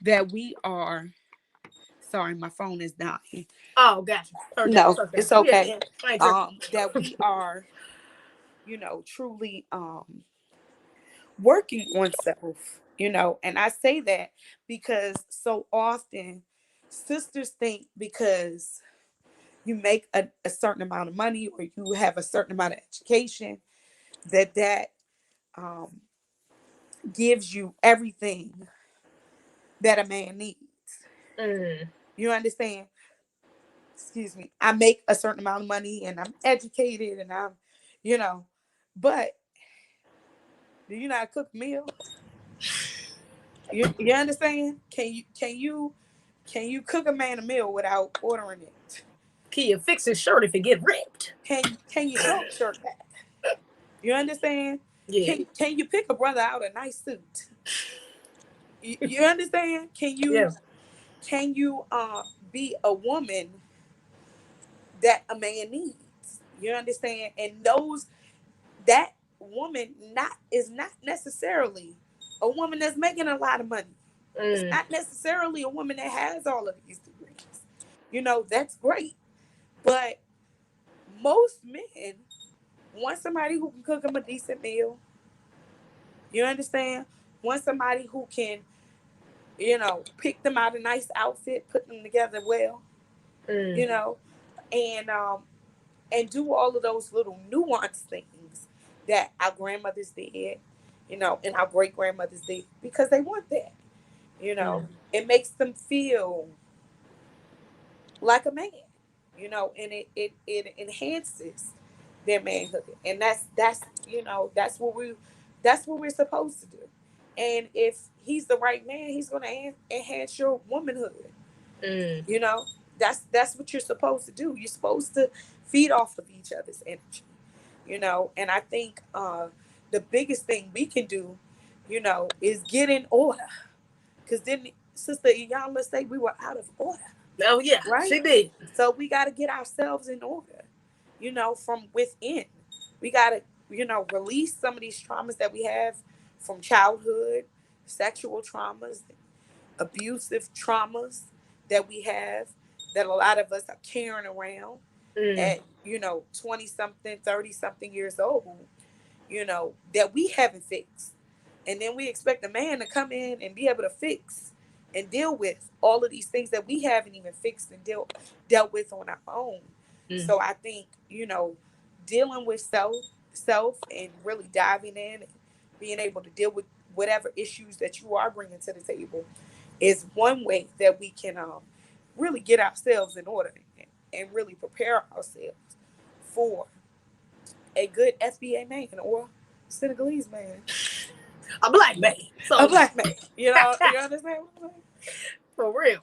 that we are. Sorry, my phone is dying. Oh, gotcha. No, it's okay. That we are, you know, truly working on self, you know. And I say that because so often sisters think because you make a certain amount of money or you have a certain amount of education, that um, gives you everything that a man needs. Mm. You understand? Excuse me. I make a certain amount of money and I'm educated and I'm, you know, but do you know how to cook a meal? You understand? Can you cook a man a meal without ordering it? Can you fix his shirt if it get ripped? Can you sew a shirt back? You understand? Yeah. Can you pick a brother out a nice suit? You understand? Yeah. Can you be a woman that a man needs? You understand? And those that woman is not necessarily a woman that's making a lot of money. It's Mm. not necessarily a woman that has all of these degrees. That's great. But most men want somebody who can cook them a decent meal. You understand? Want somebody who can, pick them out a nice outfit, put them together well, Mm. you know, and do all of those little nuanced things that our grandmothers did, and our great grandmothers did because they want that. Mm. It makes them feel like a man, and it enhances their manhood. And that's what we're supposed to do. And if he's the right man, he's gonna enhance your womanhood. Mm. You know, that's what you're supposed to do. You're supposed to feed off of each other's energy. And I think the biggest thing we can do, is get in order. Because then, Sister Iyan, let's say we were out of order, Oh yeah, right? she did. So we got to get ourselves in order, from within. We got to, release some of these traumas that we have from childhood, sexual traumas, abusive traumas that we have, that a lot of us are carrying around Mm. at, 20 something, 30 something years old, that we haven't fixed. And then we expect a man to come in and be able to fix and deal with all of these things that we haven't even fixed and dealt with on our own. Mm. So I think, dealing with self and really diving in and being able to deal with whatever issues that you are bringing to the table is one way that we can really get ourselves in order and really prepare ourselves for a good FBA man or Senegalese man, A black man. a So black man. You understand what I'm saying? for real.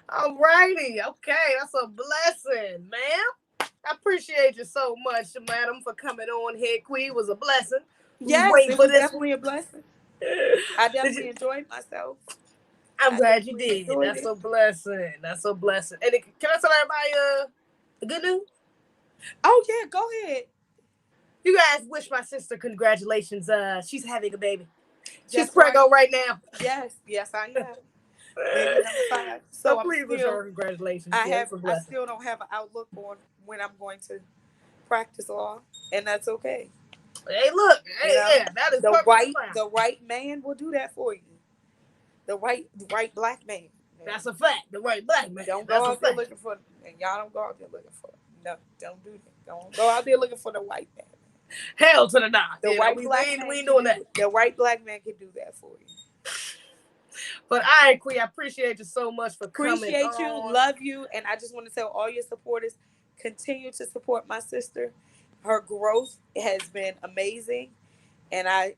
Alrighty. Okay, that's a blessing, ma'am. I appreciate you so much, madam, for coming on here. Queen was a blessing. We was Yes, waiting it for was this one. definitely a blessing. I Did definitely you? enjoyed myself. I'm I glad you definitely did. enjoyed That's it. a blessing. That's a blessing. And can I tell everybody the good news? Oh yeah, go ahead. You guys wish my sister congratulations. She's having a baby. She's That's right. pregnant right now. Yes, I am. Baby number 5. So So please wish her congratulations. Yeah, it's a I blessing. still don't have an outlook on when I'm going to practice law, and that's okay. Hey, look. You Hey, know, yeah, that is perfectly fine. the right man will do that for you. The right black man. That's a fact. The right black man. Don't go That's a out there fact. looking for, and y'all don't go out there looking for. No, don't do that. Don't go out there looking for the white man. Hell to the nah. The white black man We ain't can doing do that. the white black man can do that for you. But all right, Queen, I appreciate you so much for coming Appreciate you, on. love you, and I just want to tell all your supporters, continue to support my sister. Her growth has been amazing, and I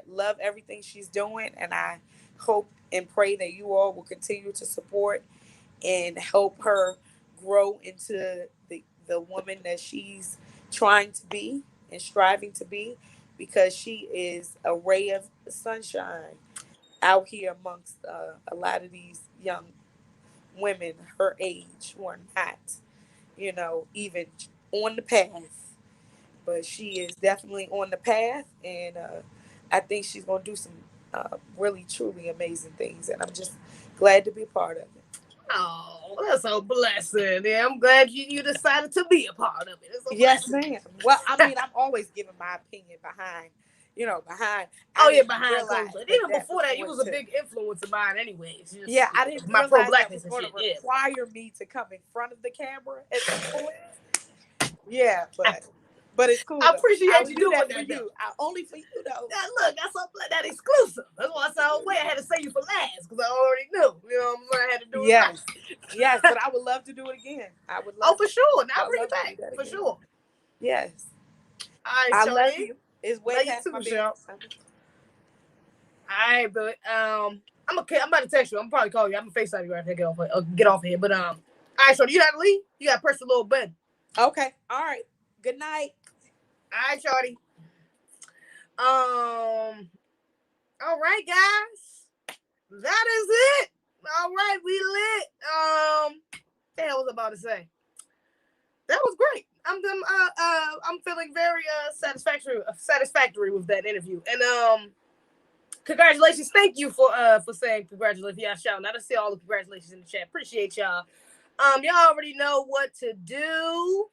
love everything she's doing, and I hope and pray that you all will continue to support and help her grow into the woman that she's trying to be and striving to be, because she is a ray of sunshine out here amongst a lot of these young women her age who are not, even on the path. But she is definitely on the path, and I think she's going to do some really, truly amazing things. And I'm just glad to be part of it. Oh, that's a blessing. Yeah, I'm glad you decided to be a part of it. It's a Yes, blessing. ma'am. Well, I mean, I'm always giving my opinion behind, behind. Oh I yeah, didn't behind realize closed doors. that Even that before that, you going was a to- big influence of mine, anyways. Just, Yeah, I didn't my realize that pro-blackness was and going to shit. Yeah. require me to come in front of the camera at some point. Yeah, but it's cool. I Though. appreciate I would you do doing that that, for you. Only for you though. Yeah, look, that's that exclusive. That's why I said, oh wait, I had to say you for last because I already knew. You know what I'm saying? I had to do it Yes, right. yes, but I would love to do it again. I would love. Oh, for sure. Now I would bring love it to do back that for again. sure. Yes. All right, I Shorty. love you. It's way Love you past too, my Michelle. bedtime. All right, but I'm about to text you. I'm probably call you. I'm gonna FaceTime you right after I get off of here. But all right, Shorty, you gotta leave. You gotta press the little button. Okay. All right. Good night. All right, Shorty. All right, guys. That is it. All right, we lit. What the hell was I about to say? That was great. I'm feeling very satisfactory with that interview. And congratulations. Thank you for saying congratulations. Yeah, shout out. I see all the congratulations in the chat. Appreciate y'all. Y'all already know what to do.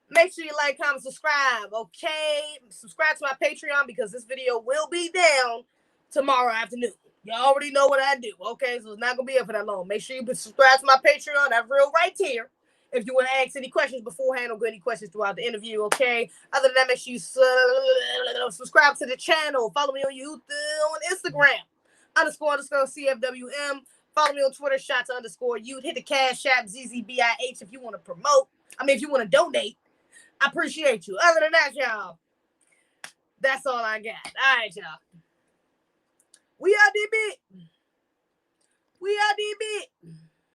Make sure you like, comment, subscribe, okay? Subscribe to my Patreon because this video will be down tomorrow afternoon. Y'all already know what I do, okay? So it's not going to be up for that long. Make sure you subscribe to my Patreon. That's real right here. If you want to ask any questions beforehand or get any questions throughout the interview, okay? Other than that, make sure you subscribe to the channel. Follow me on YouTube, on Instagram, _CFWM. Follow me on Twitter, shots_youth. Hit the Cash App, zezebih if you want to promote. If you want to donate. I appreciate you. Other than that, y'all, that's all I got. All right, y'all. We are DB.